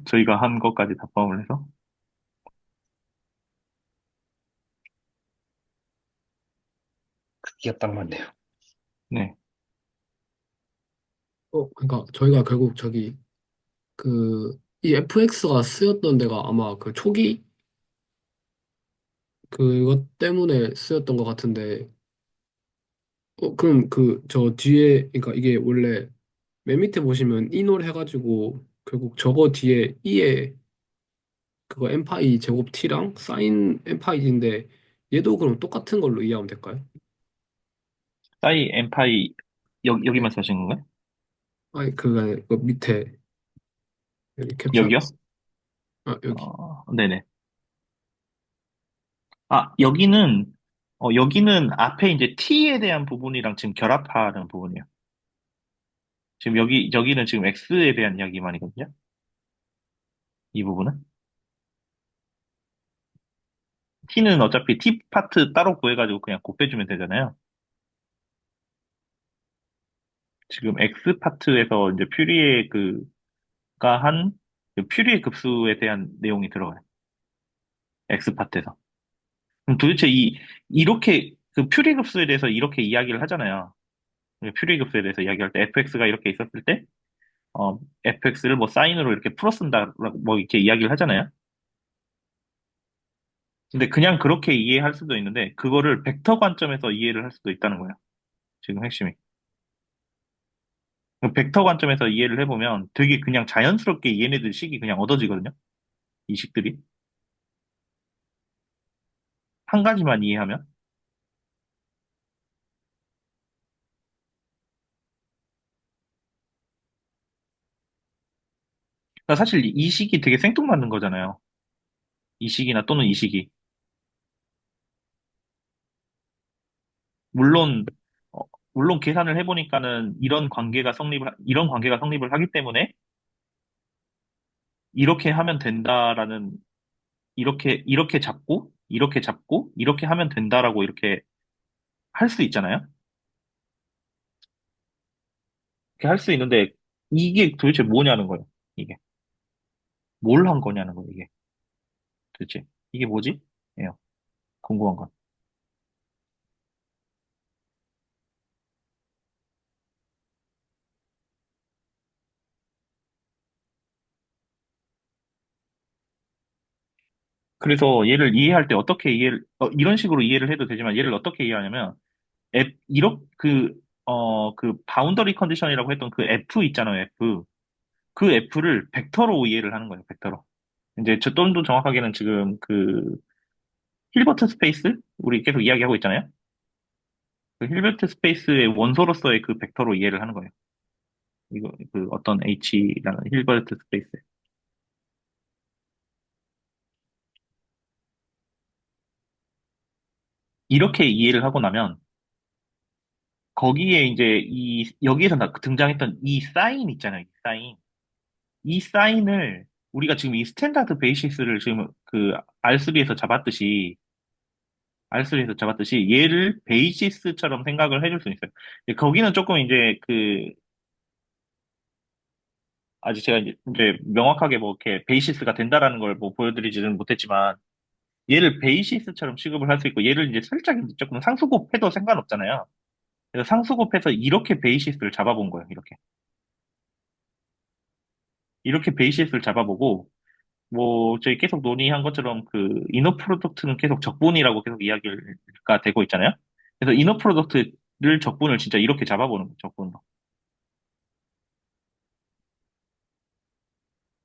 저희가 한 것까지 다 포함을 해서. 크기가 딱 맞네요. 네. 그러니까 저희가 결국 저기 그 이 FX가 쓰였던 데가 아마 그 초기 그것 때문에 쓰였던 것 같은데, 그럼 그 저 뒤에 그러니까 이게 원래 맨 밑에 보시면 인홀 해가지고 결국 저거 뒤에 e에 그거 n파이 제곱 t랑 사인 n파이 t인데 얘도 그럼 똑같은 걸로 이해하면 될까요? 사이 엠파이, 여기 네. 말씀하시는 건가요? 아니 그거 그 밑에 여기 캡처하고 여기요? 있어. 여기. 네네. 여기는 앞에 이제 t에 대한 부분이랑 지금 결합하는 부분이에요. 지금 여기는 지금 x에 대한 이야기만이거든요. 이 부분은. t는 어차피 t 파트 따로 구해가지고 그냥 곱해주면 되잖아요. 지금 x 파트에서 이제 퓨리에 그가 그 퓨리의 급수에 대한 내용이 들어가요. x 파트에서. 그럼 도대체 이렇게 그 퓨리 급수에 대해서 이렇게 이야기를 하잖아요. 퓨리 급수에 대해서 이야기할 때 fx가 이렇게 있었을 때 fx를 뭐 사인으로 이렇게 풀어 쓴다라고 뭐 이렇게 이야기를 하잖아요. 근데 그냥 그렇게 이해할 수도 있는데 그거를 벡터 관점에서 이해를 할 수도 있다는 거예요. 지금 핵심이. 그 벡터 관점에서 이해를 해보면 되게 그냥 자연스럽게 얘네들 식이 그냥 얻어지거든요. 이 식들이. 한 가지만 이해하면. 그러니까 사실 이 식이 되게 생뚱맞는 거잖아요. 이 식이나 또는 이 식이. 물론, 어, 물론 계산을 해보니까는 이런 관계가 성립을 하기 때문에 이렇게 하면 된다라는, 이렇게 잡고, 이렇게 하면 된다라고 이렇게 할 수 있잖아요. 이렇게 할 수 있는데 이게 도대체 뭐냐는 거예요. 이게 뭘 한 거냐는 거예요. 이게 도대체 이게 뭐지? 예요. 궁금한 건. 그래서 얘를 이해할 때 어떻게 이런 식으로 이해를 해도 되지만 얘를 어떻게 이해하냐면 그 바운더리 컨디션이라고 했던 그 F 있잖아요, F. 그 F를 벡터로 이해를 하는 거예요, 벡터로. 이제 좀 더 정확하게는 지금 그 힐버트 스페이스? 우리 계속 이야기하고 있잖아요. 그 힐버트 스페이스의 원소로서의 그 벡터로 이해를 하는 거예요. 이거, 그 어떤 H라는 힐버트 스페이스. 이렇게 이해를 하고 나면 거기에 이제 여기에서 등장했던 이 사인 있잖아요, 이 사인. 이 사인을 우리가 지금 이 스탠다드 베이시스를 지금 그 R3에서 잡았듯이 얘를 베이시스처럼 생각을 해줄 수 있어요. 거기는 조금 이제 그 아직 제가 이제 명확하게 뭐 이렇게 베이시스가 된다라는 걸 뭐 보여드리지는 못했지만 얘를 베이시스처럼 취급을 할 수 있고 얘를 이제 살짝 이제 조금 상수곱해도 상관없잖아요. 그래서 상수곱해서 이렇게 베이시스를 잡아본 거예요. 이렇게 베이시스를 잡아보고 뭐 저희 계속 논의한 것처럼 그 이너 프로덕트는 계속 적분이라고 계속 이야기가 되고 있잖아요. 그래서 이너 프로덕트를 적분을 진짜 이렇게 잡아보는 거예요. 적분으로.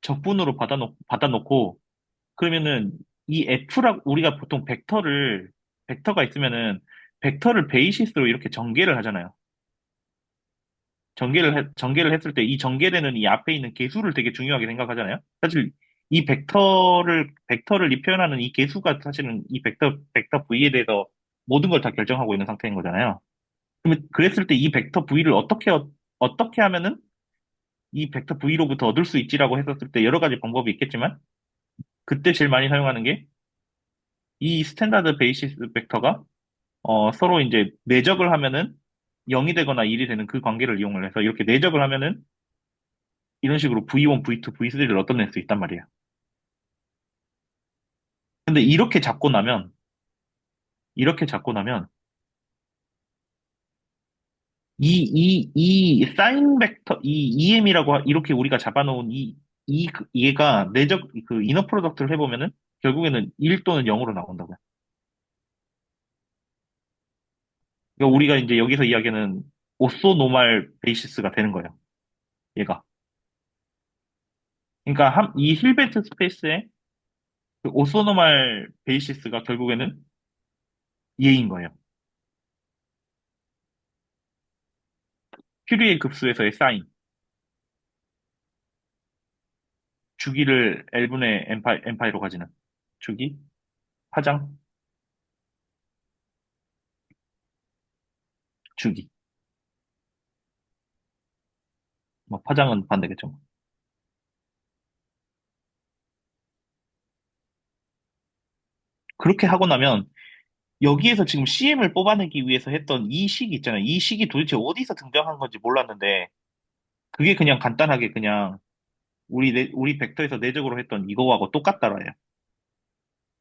적분으로 받아놓고 그러면은 이 F라고 우리가 보통 벡터가 있으면은 벡터를 베이시스로 이렇게 전개를 하잖아요. 전개를 했을 때 이 전개되는 이 앞에 있는 개수를 되게 중요하게 생각하잖아요. 사실 이 벡터를 이 표현하는 이 개수가 사실은 이 벡터 V에 대해서 모든 걸 다 결정하고 있는 상태인 거잖아요. 그러면 그랬을 때 이 벡터 V를 어떻게 하면은 이 벡터 V로부터 얻을 수 있지라고 했었을 때 여러 가지 방법이 있겠지만 그때 제일 많이 사용하는 게 이 스탠다드 베이시스 벡터가 서로 이제 내적을 하면은 0이 되거나 1이 되는 그 관계를 이용을 해서 이렇게 내적을 하면은 이런 식으로 V1, V2, V3를 얻어낼 수 있단 말이에요. 근데 이렇게 잡고 나면 이 사인 벡터, 이 EM이라고 이렇게 우리가 잡아놓은 얘가 내적 그 이너 프로덕트를 해보면은 결국에는 1 또는 0으로 나온다고요. 그러니까 우리가 이제 여기서 이야기하는 오소노말 베이시스가 되는 거예요. 얘가. 그러니까 이 힐베트 스페이스의 그 오소노말 베이시스가 결국에는 얘인 거예요. 퓨리의 급수에서의 사인. 주기를 L분의 n파이로 가지는. 주기? 파장? 주기. 뭐 파장은 반대겠죠. 그렇게 하고 나면 여기에서 지금 CM을 뽑아내기 위해서 했던 이 식이 있잖아요. 이 식이 도대체 어디서 등장한 건지 몰랐는데 그게 그냥 간단하게 그냥 우리 벡터에서 내적으로 했던 이거하고 똑같더라요.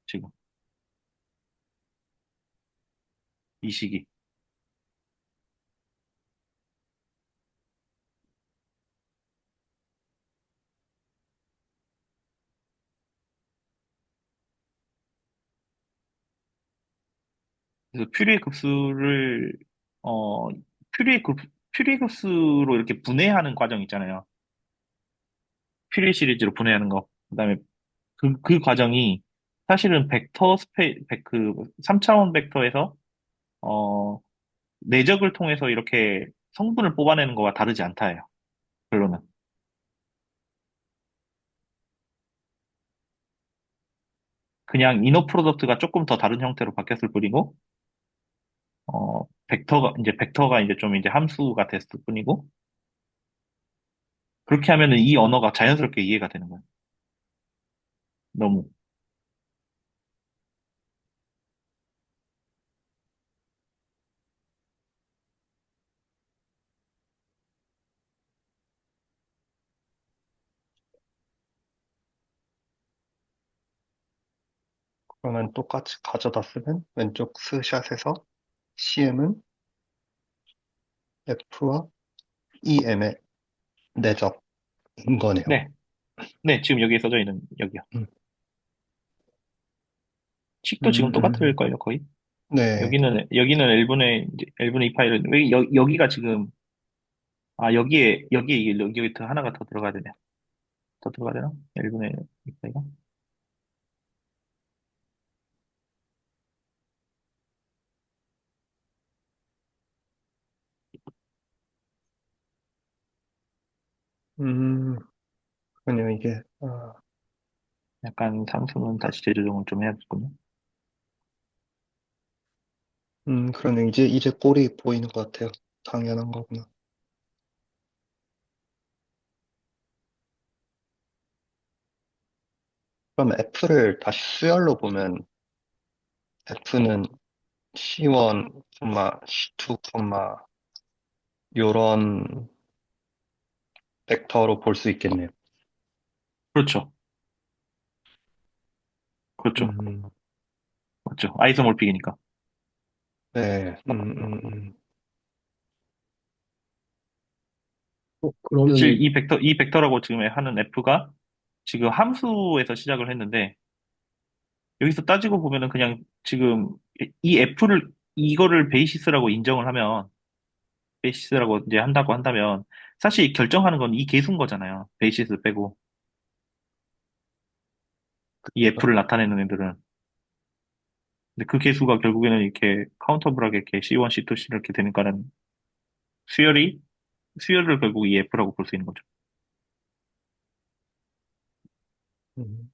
지금 이 식이. 그래서 어 퓨리의 급 퓨리의 급수로 이렇게 분해하는 과정 있잖아요. 퓨리의 시리즈로 분해하는 거. 그다음에 그 과정이 사실은 그 3차원 벡터에서 어 내적을 통해서 이렇게 성분을 뽑아내는 거와 다르지 않다예요. 결론은. 그냥 이너 프로덕트가 조금 더 다른 형태로 바뀌었을 뿐이고, 벡터가 이제 좀 이제 함수가 됐을 뿐이고, 그렇게 하면은 이 언어가 자연스럽게 이해가 되는 거예요. 너무. 그러면 똑같이 가져다 쓰면 왼쪽 스샷에서 CM은 F와 EM의 내적인 거네요. 네, 네, 지금 여기에 써져 있는 여기요. 음, 식도 지금 음, 똑같을걸요, 거의? 네. 여기는 L분의 2 파일은, 왜, 여기가 지금, 여기에 이게, 여기 더 하나가 더 들어가야 되네. 더 들어가야 되나? L분의 2 파일가? 음, 그냥 이게, 약간 상수는 다시 재조정을 좀 해야겠군요. 그러네. 이제 꼴이 보이는 것 같아요. 당연한 거구나. 그럼 F를 다시 수열로 보면 F는 C1, C2, 요런 벡터로 볼 수 있겠네요. 그렇죠. 그렇죠. 음, 맞죠. 아이소몰픽이니까. 네, 사실 그러면은 이 벡터라고 지금 하는 F가 지금 함수에서 시작을 했는데, 여기서 따지고 보면은 그냥 지금 이 이거를 베이시스라고 인정을 하면, 베이시스라고 이제 한다고 한다면, 사실 결정하는 건 이 개수인 거잖아요. 베이시스 빼고. 이 그쵸. F를 나타내는 애들은. 근데 그 개수가 결국에는 이렇게 카운터블하게 이렇게 C1, C2, C 이렇게 되니까는 수열이, 수열을 결국 이 F라고 볼 수 있는 거죠. 음,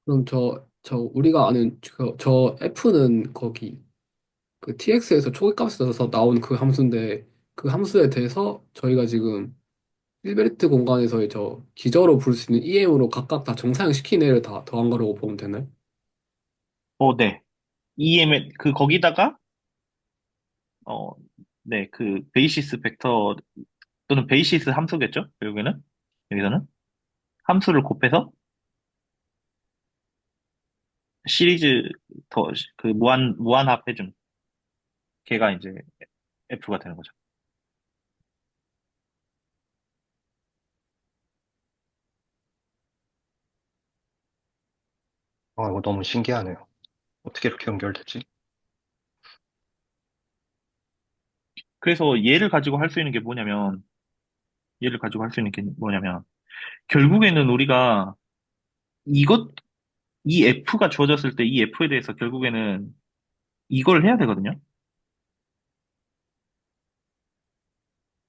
그럼 저 우리가 아는 저 F는 거기 그 TX에서 초기값에서 나온 그 함수인데 그 함수에 대해서 저희가 지금 1베리트 공간에서의 저 기저로 부를 수 있는 EM으로 각각 다 정사형 시킨 애를 다 더한 거라고 보면 되나요? 네. EM의, 거기다가, 어, 네, 그 베이시스 벡터 또는 베이시스 함수겠죠? 결국에는 여기서는 함수를 곱해서 시리즈 더 그 무한합 해준 걔가 이제 F가 되는 거죠. 이거 너무 신기하네요. 어떻게 이렇게 연결되지? 그래서 얘를 가지고 할 수 있는 게 뭐냐면 결국에는 우리가 이것 이 F가 주어졌을 때 이 F에 대해서 결국에는 이걸 해야 되거든요.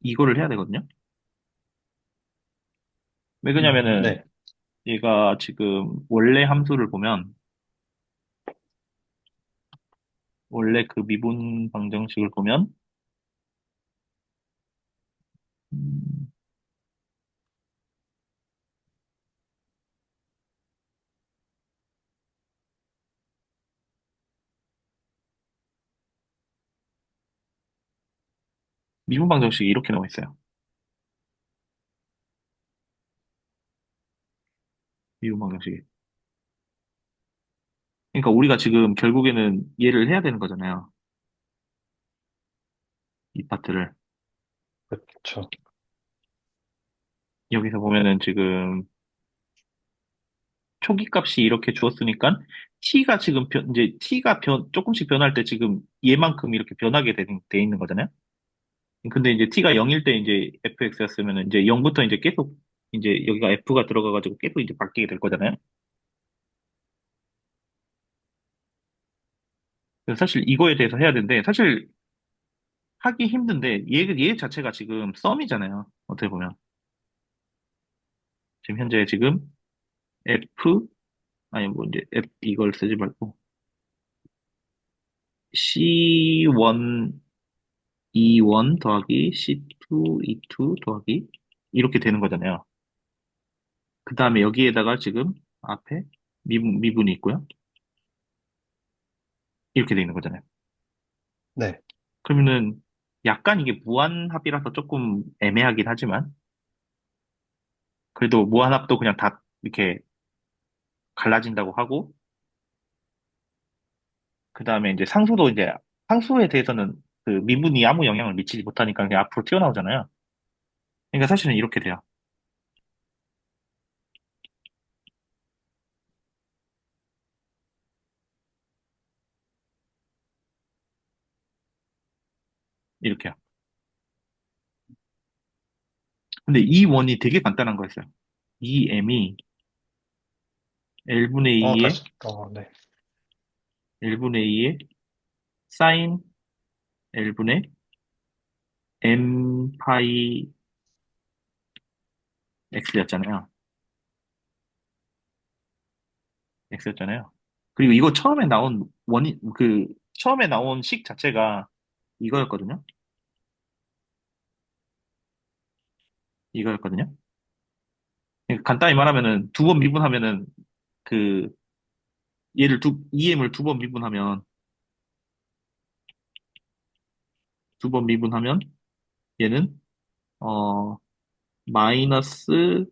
이거를 해야 되거든요. 왜 그러냐면은 네. 얘가 지금 원래 함수를 보면 원래 그 미분 방정식을 보면 음, 미분 방정식이 이렇게 나와 있어요. 미분 방정식이. 그러니까 우리가 지금 결국에는 얘를 해야 되는 거잖아요. 이 파트를. 그렇죠. 여기서 보면은 지금 초기 값이 이렇게 주었으니까 t가 지금 이제 t가 조금씩 변할 때 지금 얘만큼 이렇게 변하게 돼 있는 거잖아요. 근데 이제 t가 0일 때 이제 fx였으면은 이제 0부터 이제 계속 이제 여기가 f가 들어가가지고 계속 이제 바뀌게 될 거잖아요. 그래서 사실 이거에 대해서 해야 되는데 사실 하기 힘든데 얘 자체가 지금 썸이잖아요. 어떻게 보면 지금 현재 지금 f 아니 뭐 이제 f 이걸 쓰지 말고 C1 E1 더하기 C2 E2 더하기 이렇게 되는 거잖아요. 그 다음에 여기에다가 지금 앞에 미분이 있고요. 이렇게 돼 있는 거잖아요. 네. 그러면은 약간 이게 무한합이라서 조금 애매하긴 하지만 그래도 무한합도 그냥 다 이렇게 갈라진다고 하고, 그 다음에 이제 상수도 이제, 상수에 대해서는 그 미분이 아무 영향을 미치지 못하니까 그냥 앞으로 튀어나오잖아요. 그러니까 사실은 이렇게 돼요. 이렇게요. 근데 이 원이 되게 간단한 거였어요. 이 m이 L분의 2의, 다시, 네. L분의 2의 사인 L분의 m 파이 x였잖아요. x였잖아요. 그리고 이거 처음에 나온 원이, 처음에 나온 식 자체가 이거였거든요. 이거였거든요. 그러니까 간단히 말하면은 두 번 미분하면은 그 얘를 2m을 두 번 미분하면 얘는 어 마이너스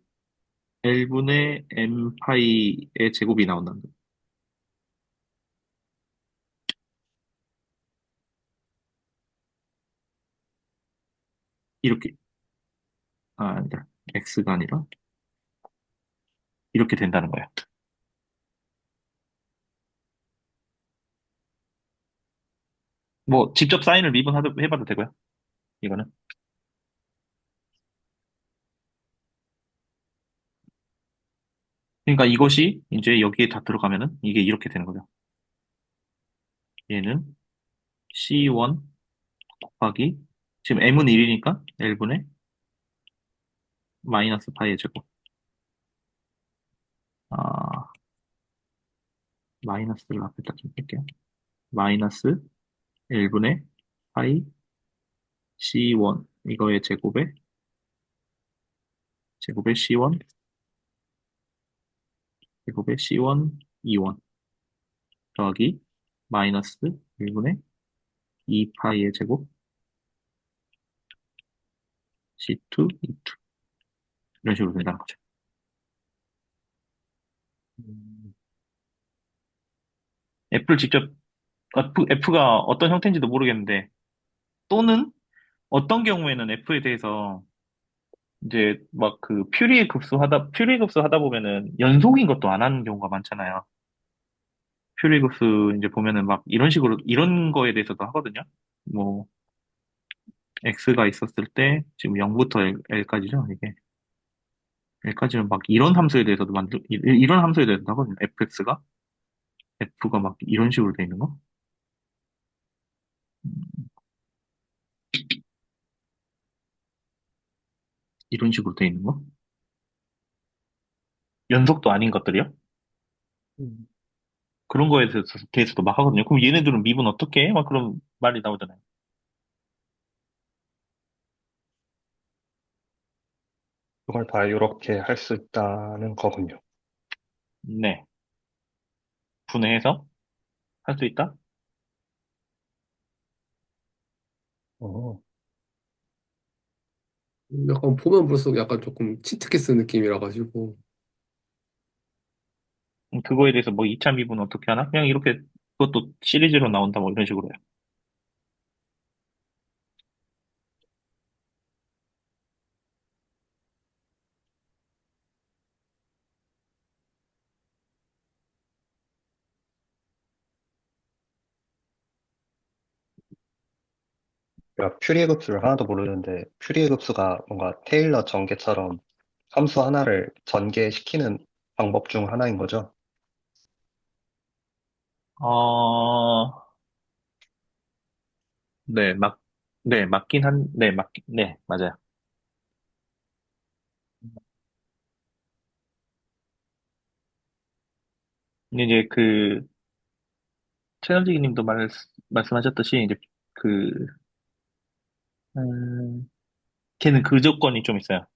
L분의 m 파이의 제곱이 나온다는 거예요. 이렇게 아니다. x가 아니라 이렇게 된다는 거예요. 뭐 직접 사인을 미분해봐도 되고요. 이거는. 그러니까 이것이 이제 여기에 다 들어가면은 이게 이렇게 되는 거죠. 얘는 C1 곱하기 지금 m은 1이니까 L분의 마이너스 파이의 제곱. 아, 마이너스를 앞에다 좀 할게요. 마이너스 L분의 파이 C1 이거의 제곱의 C1 제곱의 C1 E1 더하기 마이너스 1분의 2파이의 제곱 C2 E2 이런 식으로 된다는 거죠. 음, F를 직접 F가 어떤 형태인지도 모르겠는데 또는 어떤 경우에는 F에 대해서 이제 막 퓨리에 급수 하다 보면은 연속인 것도 안 하는 경우가 많잖아요. 퓨리에 급수 이제 보면은 막 이런 식으로 이런 거에 대해서도 하거든요. 뭐 X가 있었을 때 지금 0부터 L까지죠. 이게 L까지는 막 이런 함수에 대해서도 이런 함수에 대해서도 하거든요. F가 막 이런 식으로 돼 있는 거. 이런 식으로 돼 있는 거. 연속도 아닌 것들이요. 음. 그런 거에 대해서도 막 하거든요. 그럼 얘네들은 미분 어떻게 해? 막 그런 말이 나오잖아요. 그걸 다 이렇게 할 수 있다는 거군요. 네. 분해해서 할 수 있다? 어, 약간 보면 볼수록 약간 조금 치트키스 느낌이라 가지고 그거에 대해서 뭐 2차 미분 어떻게 하나? 그냥 이렇게 그것도 시리즈로 나온다 뭐 이런 식으로 해요. 제가 퓨리에 급수를 하나도 모르는데 퓨리에 급수가 뭔가 테일러 전개처럼 함수 하나를 전개시키는 방법 중 하나인 거죠. 어, 네, 네, 맞아요. 근데 이제 최현직 님도 말씀하셨듯이, 이제 그, 음, 걔는 그 조건이 좀 있어요.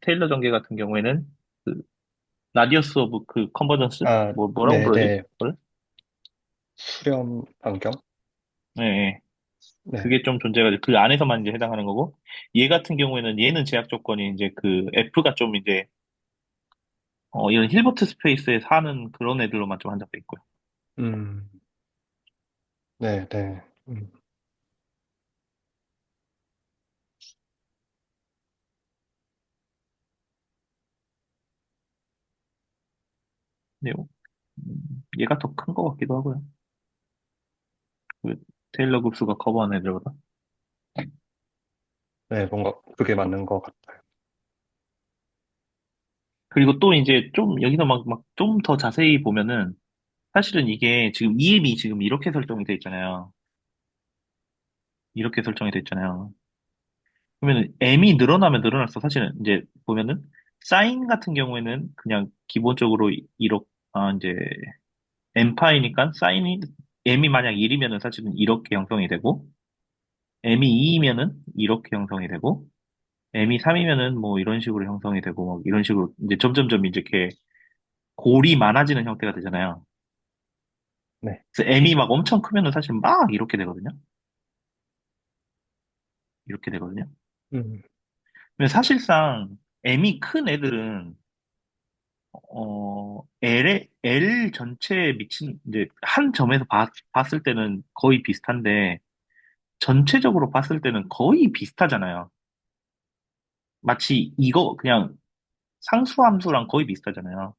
테일러 전개 같은 경우에는, 그, 라디어스 오브 그 컨버전스? 아, 뭐라고 부르지? 네네. 그걸? 수렴 반경? 네, 네. 네. 그게 좀 존재가, 그 안에서만 이제 해당하는 거고, 얘 같은 경우에는, 얘는 제약 조건이 이제 그, F가 좀 이제, 이런 힐버트 스페이스에 사는 그런 애들로만 좀 한정돼 있고요. 음, 네, 네. 근데 얘가 더 큰 것 같기도 하고요. 그 테일러 급수가 커버한 애들보다. 네, 뭔가 그게 맞는 것 같아요. 그리고 또 이제 좀 여기서 막 좀 더 자세히 보면은 사실은 이게 지금 EM이 지금 이렇게 설정이 돼 있잖아요. 이렇게 설정이 돼 있잖아요. 그러면 M이 늘어나면 늘어날수록 사실은 이제 보면은 사인 같은 경우에는 그냥 기본적으로 이렇게 이제 M파이니까 사인이 M이 만약 1이면은 사실은 이렇게 형성이 되고 M이 2이면은 이렇게 형성이 되고 M이 3이면은 뭐 이런 식으로 형성이 되고 막 이런 식으로 이제 점점점 이제 이렇게 골이 많아지는 형태가 되잖아요. 네. 그래서 M이 막 엄청 크면은 사실 막 이렇게 되거든요. 이렇게 되거든요. 음, 근데 사실상 M이 큰 애들은 L 전체에 미친 이제 한 점에서 봤을 때는 거의 비슷한데 전체적으로 봤을 때는 거의 비슷하잖아요. 마치 이거 그냥 상수함수랑 거의 비슷하잖아요.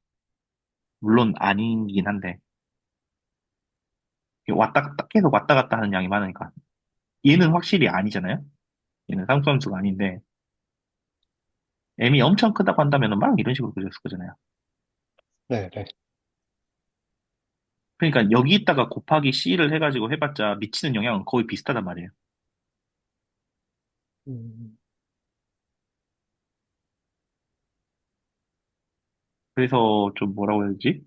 물론 아니긴 한데 왔다 갔다 계속 왔다 갔다 하는 양이 많으니까 얘는 확실히 아니잖아요. 얘는 상수함수가 아닌데 M이 엄청 크다고 한다면 막 이런 식으로 그렸을 거잖아요. 네, 네. 그러니까 여기다가 곱하기 C를 해가지고 해봤자 미치는 영향은 거의 비슷하단 말이에요. 음, 그래서 좀 뭐라고 해야 되지?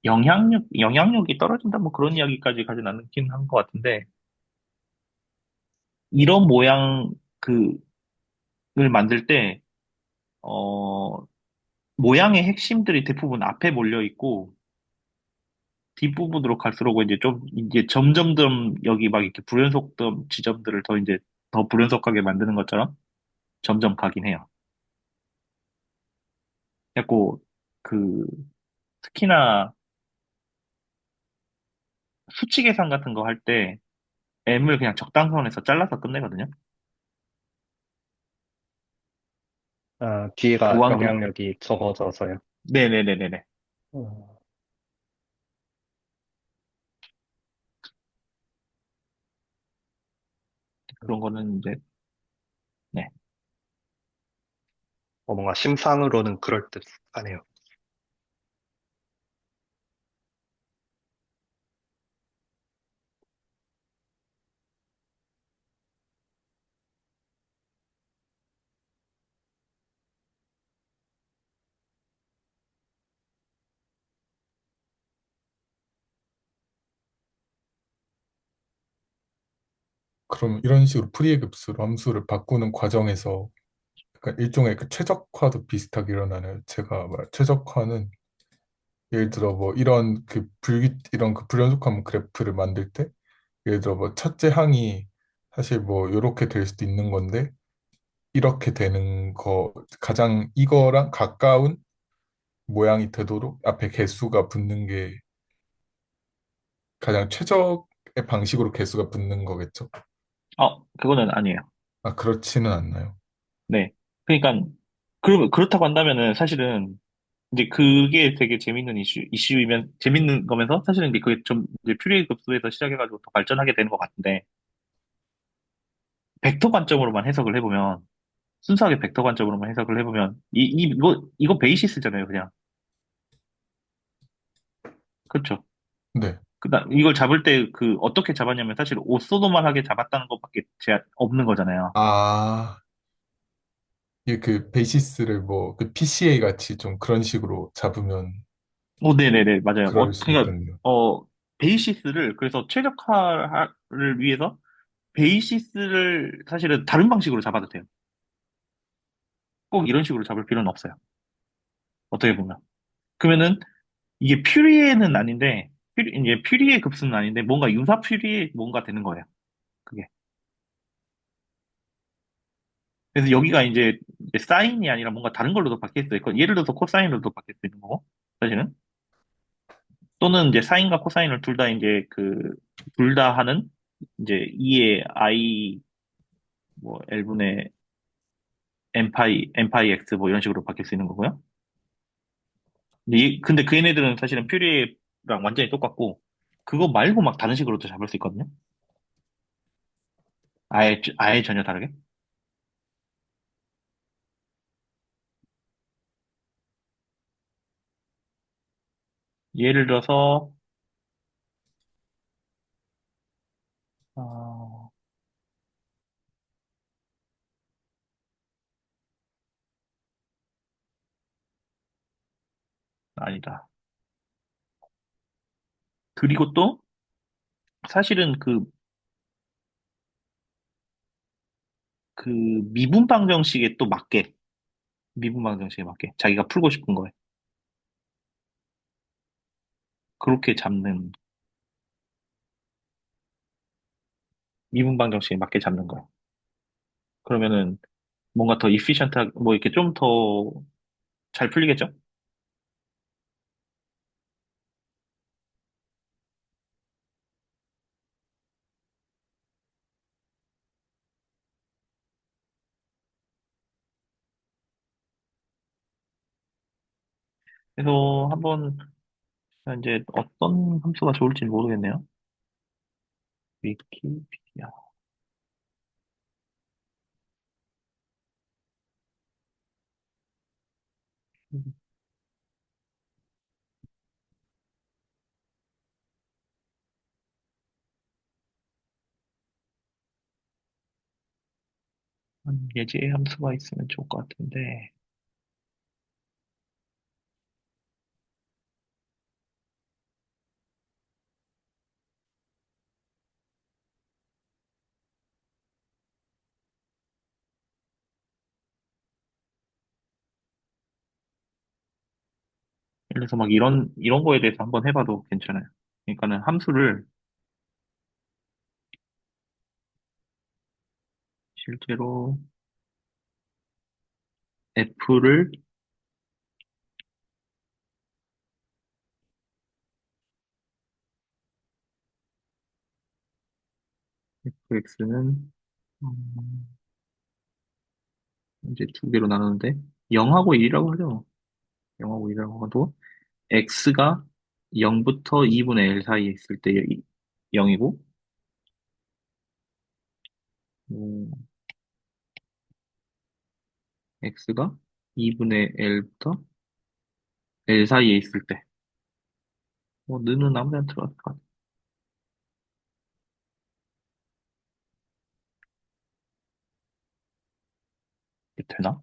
영향력이 떨어진다? 뭐 그런 이야기까지 가진 않긴 한 것 같은데, 이런 모양, 을 만들 때, 어, 모양의 핵심들이 대부분 앞에 몰려 있고, 뒷부분으로 갈수록 이제 좀, 이제 점점점 여기 막 이렇게 불연속 지점들을 더 이제 더 불연속하게 만드는 것처럼 점점 가긴 해요. 그래고 그, 특히나 수치 계산 같은 거 할 때, M을 그냥 적당선에서 잘라서 끝내거든요. 아, 뒤가 고완도. 영향력이 적어져서요. 네네네네네. 어, 그런 거는 이제, 네. 뭔가 심상으로는 그럴듯하네요. 그럼 이런 식으로 프리의 급수로 함수를 바꾸는 과정에서 약간 일종의 그 최적화도 비슷하게 일어나는 제가 말 최적화는 예를 들어 뭐 이런 그 불연속한 그래프를 만들 때 예를 들어 뭐 첫째 항이 사실 뭐 이렇게 될 수도 있는 건데 이렇게 되는 거 가장 이거랑 가까운 모양이 되도록 앞에 개수가 붙는 게 가장 최적의 방식으로 개수가 붙는 거겠죠? 그거는 아니에요. 아, 그렇지는 않나요? 네. 그러니까, 그렇다고 한다면은 사실은 이제 그게 되게 재밌는 이슈이면, 재밌는 거면서 사실은 이제 그게 좀 이제 퓨리의 급수에서 시작해가지고 더 발전하게 되는 것 같은데, 벡터 관점으로만 해석을 해보면, 순수하게 벡터 관점으로만 해석을 해보면, 이거 베이시스잖아요, 그냥. 그렇죠. 네. 이걸 잡을 때 어떻게 잡았냐면 사실 오소도말하게 잡았다는 것밖에 없는 거잖아요. 아, 이게 그 베이시스를 뭐 그 PCA 같이 좀 그런 식으로 잡으면 네네네, 맞아요. 그럴 수 그러니까, 있겠네요. 베이시스를, 그래서 최적화를 위해서 베이시스를 사실은 다른 방식으로 잡아도 돼요. 꼭 이런 식으로 잡을 필요는 없어요. 어떻게 보면. 그러면은, 이게 퓨리에는 아닌데, 이제 퓨리에 급수는 아닌데, 뭔가 유사 퓨리에 뭔가 되는 거예요. 그게. 그래서 여기가 이제 사인이 아니라 뭔가 다른 걸로도 바뀔 수 있고, 예를 들어서 코사인으로도 바뀔 수 있는 거고, 사실은. 또는 이제 사인과 코사인을 둘 다 둘 다 하는, 이제 2의 i, 뭐, L분의 n파이 x 뭐 이런 식으로 바뀔 수 있는 거고요. 근데 그 얘네들은 사실은 퓨리에랑 완전히 똑같고, 그거 말고 막 다른 식으로도 잡을 수 있거든요. 아예 전혀 다르게. 예를 들어서, 어, 아니다. 그리고 또, 사실은 그 미분 방정식에 또 맞게, 미분 방정식에 맞게, 자기가 풀고 싶은 거에. 그렇게 잡는, 미분 방정식에 맞게 잡는 거예요. 그러면은 뭔가 더 이피션트하게, 뭐 이렇게 좀 더 잘 풀리겠죠? 그래서 한번 이제 어떤 함수가 좋을지 모르겠네요. 위키피디아. 예제 함수가 있으면 좋을 것 같은데. 예를 들어서 막 이런 거에 대해서 한번 해봐도 괜찮아요. 그러니까는 함수를 실제로 f를 fx는 이제 두 개로 나누는데 0하고 1이라고 하죠. 0하고 1이라고 하도 x가 0부터 2분의 L 사이에 있을 때 0이고 x가 2분의 L부터 L 사이에 있을 때 너는 아무 데나 들어갈 것 같아. 이게 되나?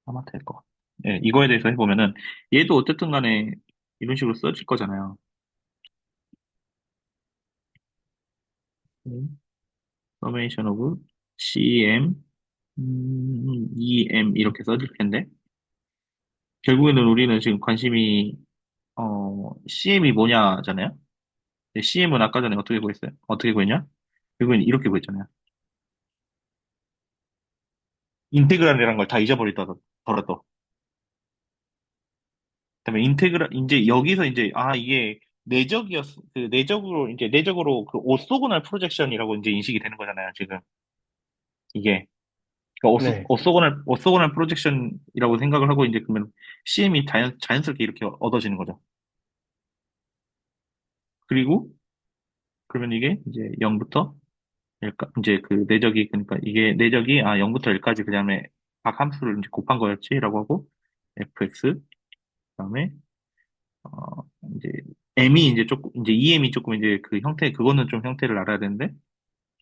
아마 될 것 같아. 예, 이거에 대해서 해보면은 얘도 어쨌든 간에 이런 식으로 써질 거잖아요. summation of CM, EM 이렇게 써질 텐데 결국에는 우리는 지금 관심이 CM이 뭐냐잖아요. CM은 아까 전에 어떻게 구했어요? 어떻게 구했냐? 결국엔 이렇게 구했잖아요. 인테그랄이라는 걸 다 잊어버리더라도. 그다음에 이제 여기서 이제, 이게 내적으로 그 오소고널 프로젝션이라고 이제 인식이 되는 거잖아요, 지금. 이게. 그러니까 네. 오소고널 프로젝션이라고 생각을 하고 이제 그러면 CM이 자연스럽게 이렇게 얻어지는 거죠. 그리고, 그러면 이게 이제 0부터 이제 그 내적이, 그러니까 이게 내적이, 0부터 1까지 그 다음에 각 함수를 이제 곱한 거였지라고 하고, fx, 그다음에 이제 m이 이제 조금 이제 EM이 조금 이제 그 형태 그거는 좀 형태를 알아야 되는데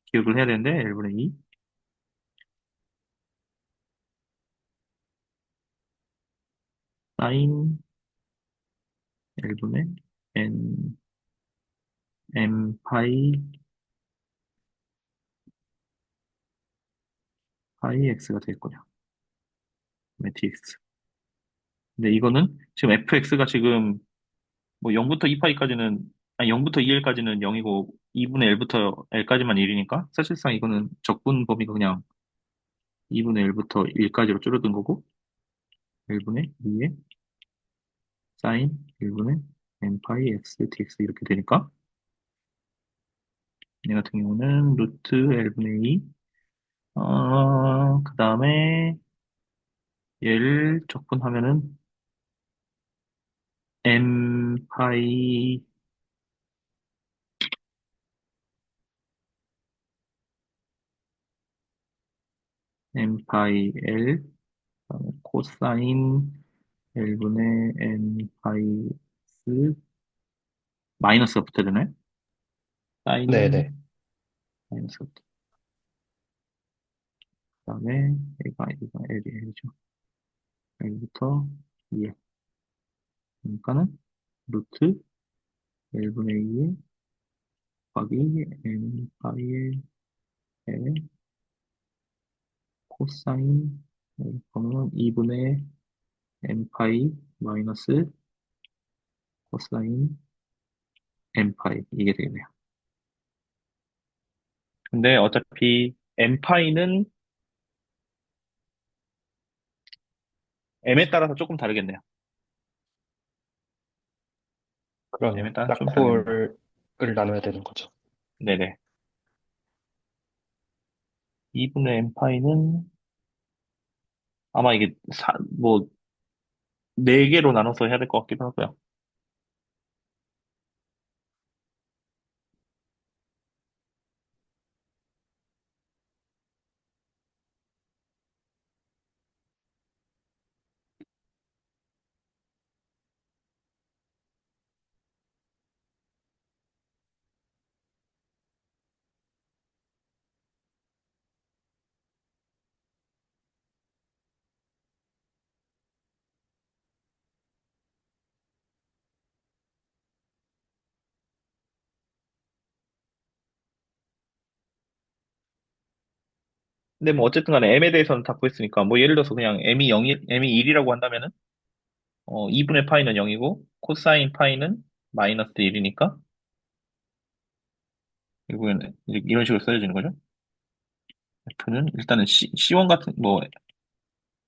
기억을 해야 되는데 1분의 2 사인 1분의 n m 파이 파이 x가 되겠군요. dx. 근데 이거는 지금 fx가 지금 뭐 0부터 2파이까지는, 아니 0부터 2l까지는 0이고 2분의 1부터 l까지만 1이니까 사실상 이거는 적분 범위가 그냥 2분의 1부터 1까지로 줄어든 거고 1분의 2의 사인 1분의 n파이 x dx 이렇게 되니까 얘 같은 경우는 루트 L분의 2 그 다음에 얘를 적분하면은 n 파이 n 파이 l 그다음에 코사인 L분의 n 파이 x 마이너스가 붙어야 되나요? 네네. 사인은 마이너스가 붙어. 그다음에 이거 L이죠. L부터 2에 그러니까는 루트 L분의 2에 곱하기 n 파이 l 코사인 그러면 2분의 n파이 마이너스 코사인 n파이 이게 되겠네요. 근데 어차피 n파이는 m에 따라서 조금 다르겠네요. m에 그러네요. 따라서 좀 다르겠네요. 짝꿍을 나눠야 되는 거죠. 네네. 2분의 n파이는 아마 이게 뭐 4개로 나눠서 해야 될 것 같기도 하고요. 근데 뭐 어쨌든 간에 m에 대해서는 다 구했으니까 뭐 예를 들어서 그냥 m이 0, m이 1이라고 한다면은 2분의 파이는 0이고 코사인 파이는 마이너스 1이니까 결국에는 이제 이런 식으로 써져지는 거죠. F는 일단은 C1 같은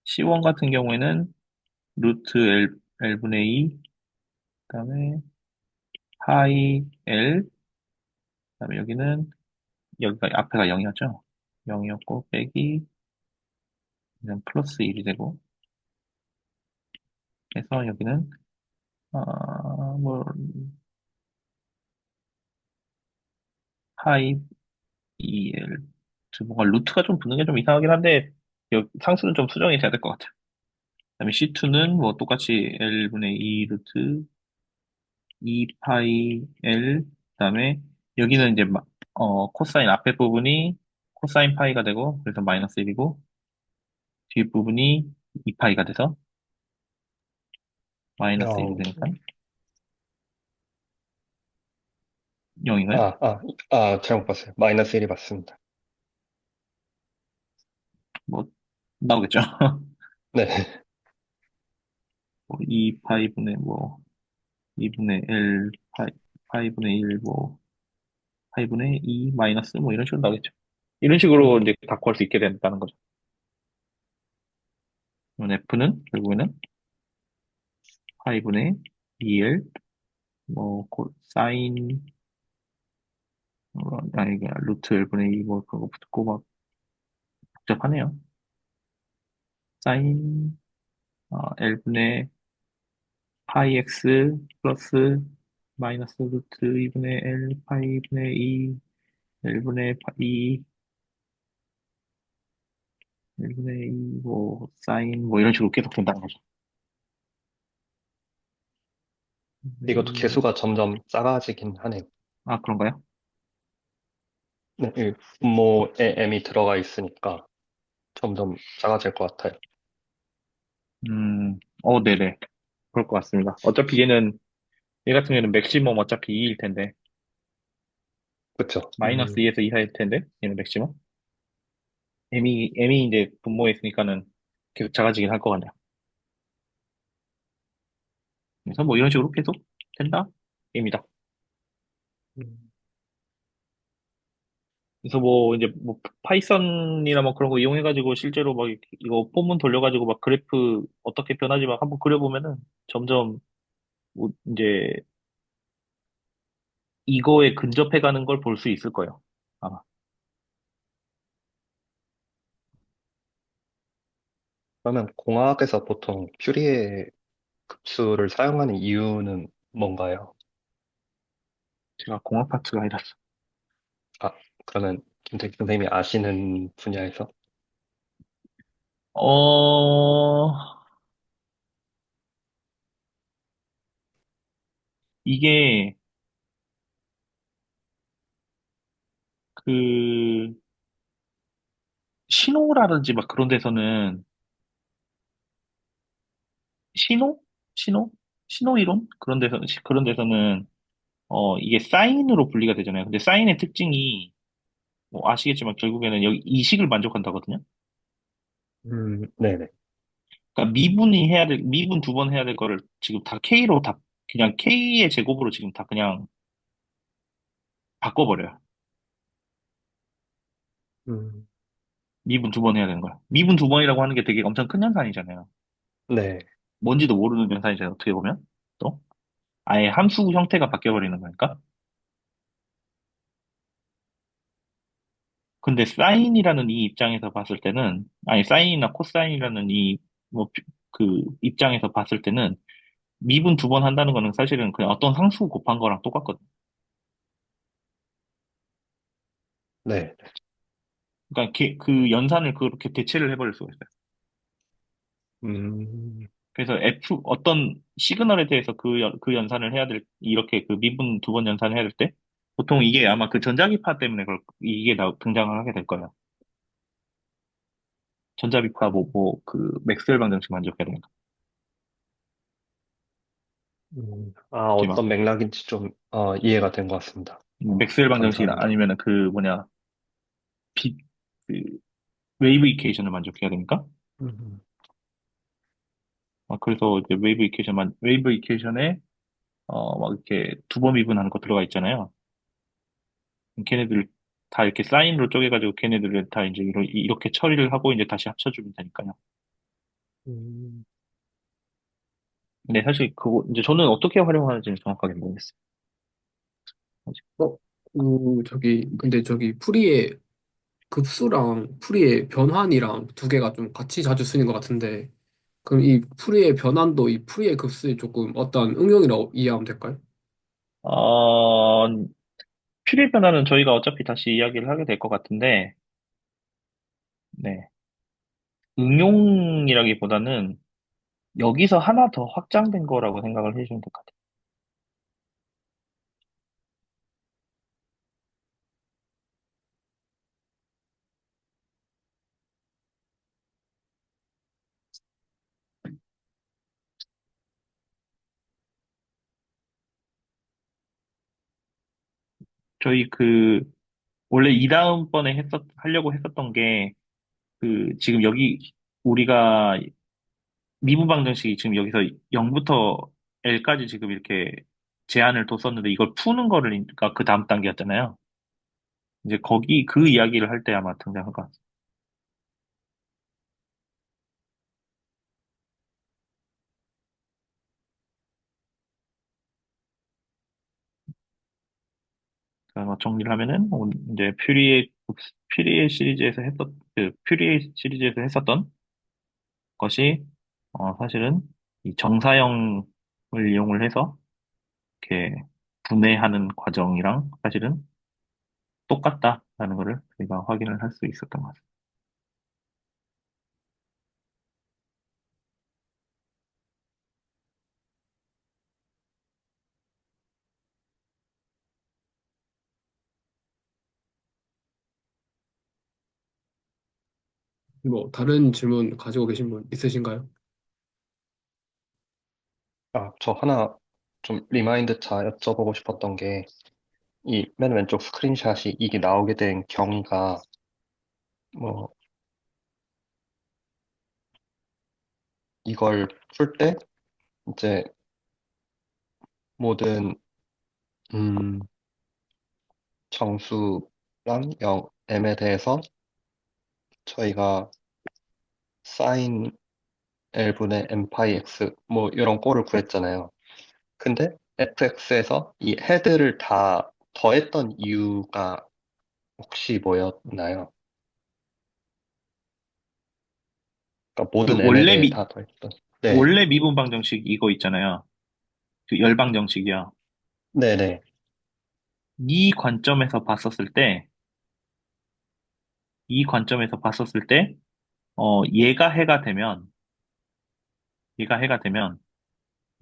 C1 같은 경우에는 루트 L분의 2 그다음에 파이 L 그다음에 여기가 앞에가 0이었죠. 0이었고 빼기 그냥 플러스 1이 되고 그래서 여기는 뭐 파이 EL 뭔가 루트가 좀 붙는 게 좀 이상하긴 한데 상수는 좀 수정이 돼야 될 것 같아요. 그다음에 C2는 뭐 똑같이 L분의 2 루트 2 파이 L 그다음에 여기는 이제 코사인 앞에 부분이 코사인 파이가 되고 그래서 마이너스 1이고 뒷부분이 2파이가 돼서 마이너스 1이 어, 되니까 0인가요? 아, 아, 잘못 봤어요. 마이너스 1이 맞습니다. 뭐 나오겠죠. 네. 2파이분의 2분의 L 파이분의 1 파이분의 2 마이너스 이런 식으로 나오겠죠. 이런 식으로 이제 다 구할 수 있게 된다는 거죠. 그러면 F는 결국에는 파이분의 2L 사인 아니 이게 루트 L분의 2 그런 거 붙고 막 복잡하네요. 사인 L분의 파이 X 플러스 마이너스 루트 2분의 L 파이분의 2 L분의 2 L분의 2 사인 이런 식으로 계속 된다는 거죠. 이것도 개수가 점점 작아지긴 하네요. 아, 그런가요? 네, 이 분모에 m이 들어가 있으니까 점점 작아질 것 같아요. 네네. 그럴 것 같습니다. 어차피 얘 같은 경우에는 맥시멈 어차피 2일 텐데, 그쵸? 마이너스 2에서 2 사이일 텐데, 얘는 맥시멈. m이 이제 분모했으니까는 계속 작아지긴 할 것 같네요. 그래서 뭐 이런 식으로 계속 된다? 입니다. 음, 그래서 뭐 이제 뭐 파이썬이나 뭐 그런 거 이용해가지고 실제로 막 이거 폰문 돌려가지고 막 그래프 어떻게 변하지 막 한번 그려보면은 점점 뭐 이제 이거에 근접해가는 걸 볼 수 있을 거예요. 아마. 그러면 공학에서 보통 퓨리에 급수를 사용하는 이유는 뭔가요? 제가 공학 파트가 아니라서. 아, 그러면 김태기 선생님이 아시는 분야에서? 어, 이게 그 신호라든지 막 그런 데서는 신호? 신호? 신호 이론? 그런 데서는 이게 사인으로 분리가 되잖아요. 근데 사인의 특징이 뭐 아시겠지만 결국에는 여기 이식을 만족한다거든요. 네네. 그러니까 미분 두 번 해야 될 거를 지금 다 K로 다 그냥 K의 제곱으로 지금 다 그냥 바꿔버려요. 음, 미분 두 번 해야 되는 거야. 미분 두 번이라고 하는 게 되게 엄청 큰 연산이잖아요. 네. 뭔지도 모르는 연산이잖아요. 어떻게 보면. 또. 아예 함수 형태가 바뀌어버리는 거니까. 근데 사인이라는 이 입장에서 봤을 때는, 아니, 사인이나 코사인이라는 뭐, 그 입장에서 봤을 때는 미분 두 번 한다는 거는 사실은 그냥 어떤 상수 곱한 거랑 똑같거든요. 네. 그러니까 그 연산을 그렇게 대체를 해버릴 수가 있어요. 음, 그래서 어떤 시그널에 대해서 그 연산을 해야 이렇게 그 미분 두 번 연산을 해야 될 때, 보통 이게 아마 그 전자기파 때문에 이게 등장을 하게 될 거예요. 전자기파 그 맥스웰 방정식 만족해야 되니까. 어떤 맥락인지 좀, 이해가 된 것 같습니다. 맥스웰 방정식 감사합니다. 아니면은 그 뭐냐, 빛, 그 웨이브 이퀘이션을 만족해야 되니까. 음, 그래서 이제 웨이브 이퀘이션에, 막 이렇게 두 번 미분하는 거 들어가 있잖아요. 걔네들 다 이렇게 사인으로 쪼개가지고 걔네들을 다 이제 이렇게 처리를 하고 이제 다시 합쳐주면 되니까요. 음, 근데 사실 그거 이제 저는 어떻게 활용하는지는 정확하게 모르겠어요. 아직. 어, 근데 저기 풀이의 급수랑 풀이의 변환이랑 두 개가 좀 같이 자주 쓰는 것 같은데, 그럼 이 풀이의 변환도 이 풀이의 급수에 조금 어떤 응용이라고 이해하면 될까요? 어, 필요 변화는 저희가 어차피 다시 이야기를 하게 될 것 같은데, 네. 응용이라기보다는 여기서 하나 더 확장된 거라고 생각을 해주시면 될 것 같아요. 저희 원래 이 다음번에 하려고 했었던 게, 지금 여기 우리가 미분 방정식이 지금 여기서 0부터 L까지 지금 이렇게 제한을 뒀었는데 이걸 푸는 거를, 그 다음 단계였잖아요. 이제 거기 그 이야기를 할 때 아마 등장할 것 같아요. 그래서 정리를 하면은, 이제 퓨리에 시리즈에서 했었던 것이, 사실은 이 정사형을 이용을 해서 이렇게 분해하는 과정이랑 사실은 똑같다라는 거를 저희가 확인을 할 수 있었던 것 같아요. 뭐 다른 질문 가지고 계신 분 있으신가요? 저 하나 좀 리마인드 차 여쭤보고 싶었던 게, 이 맨 왼쪽 스크린샷이 이게 나오게 된 경위가, 뭐, 이걸 풀 때 이제 모든 음, 정수랑 m에 대해서 저희가 sin L분의 m 파이 x 뭐 이런 꼴을 구했잖아요. 근데 fx에서 이 헤드를 다 더했던 이유가 혹시 뭐였나요? 그러니까 그 모든 m에 대해 다 더했던. 네, 원래 미분 방정식 이거 있잖아요. 그 열 방정식이요. 네네. 이 관점에서 봤었을 때, 이 관점에서 봤었을 때, 얘가 해가 되면, 얘가 해가 되면,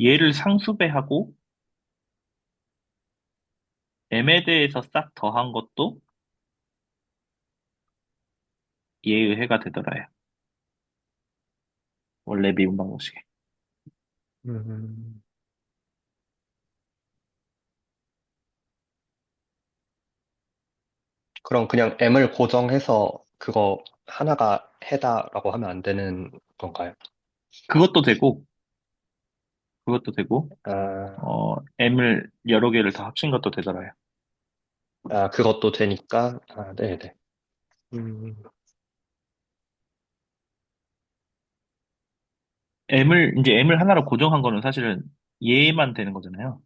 얘를 상수배하고 m에 대해서 싹 더한 것도 얘의 해가 되더라요. 원래 미분 방정식에. 음, 그럼 그냥 m을 고정해서 그거 하나가 해다라고 하면 안 되는 건가요? 그것도 되고, 그것도 되고, 아, m을 여러 개를 다 합친 것도 되더라요. 그것도 되니까, 네네. 음, 이제 m을 하나로 고정한 거는 사실은 얘만 되는 거잖아요.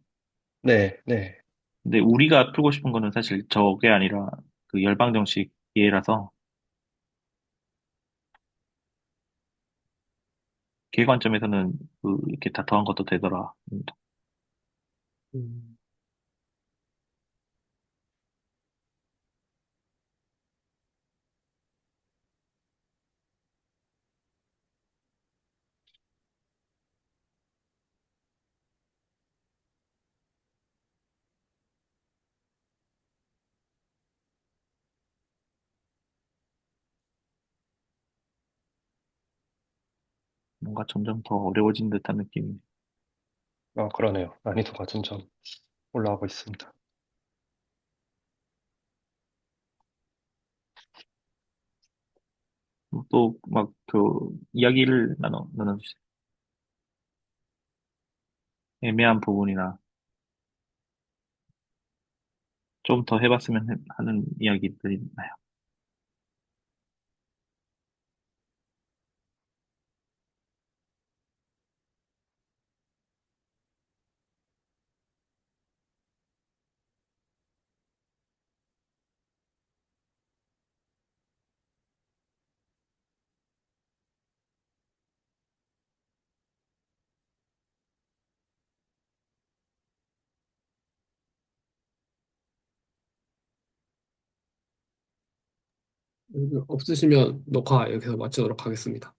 네, 네. 근데 우리가 풀고 싶은 거는 사실 저게 아니라 그 열방정식 얘라서 걔 관점에서는 그 이렇게 다 더한 것도 되더라. 음, 뭔가 점점 더 어려워진 듯한 느낌이. 그러네요. 난이도가 점점 올라가고 있습니다. 또 막 그 이야기를 나눠주세요. 애매한 부분이나 좀 더 해봤으면 하는 이야기들이 있나요? 없으시면 녹화 여기서 마치도록 하겠습니다.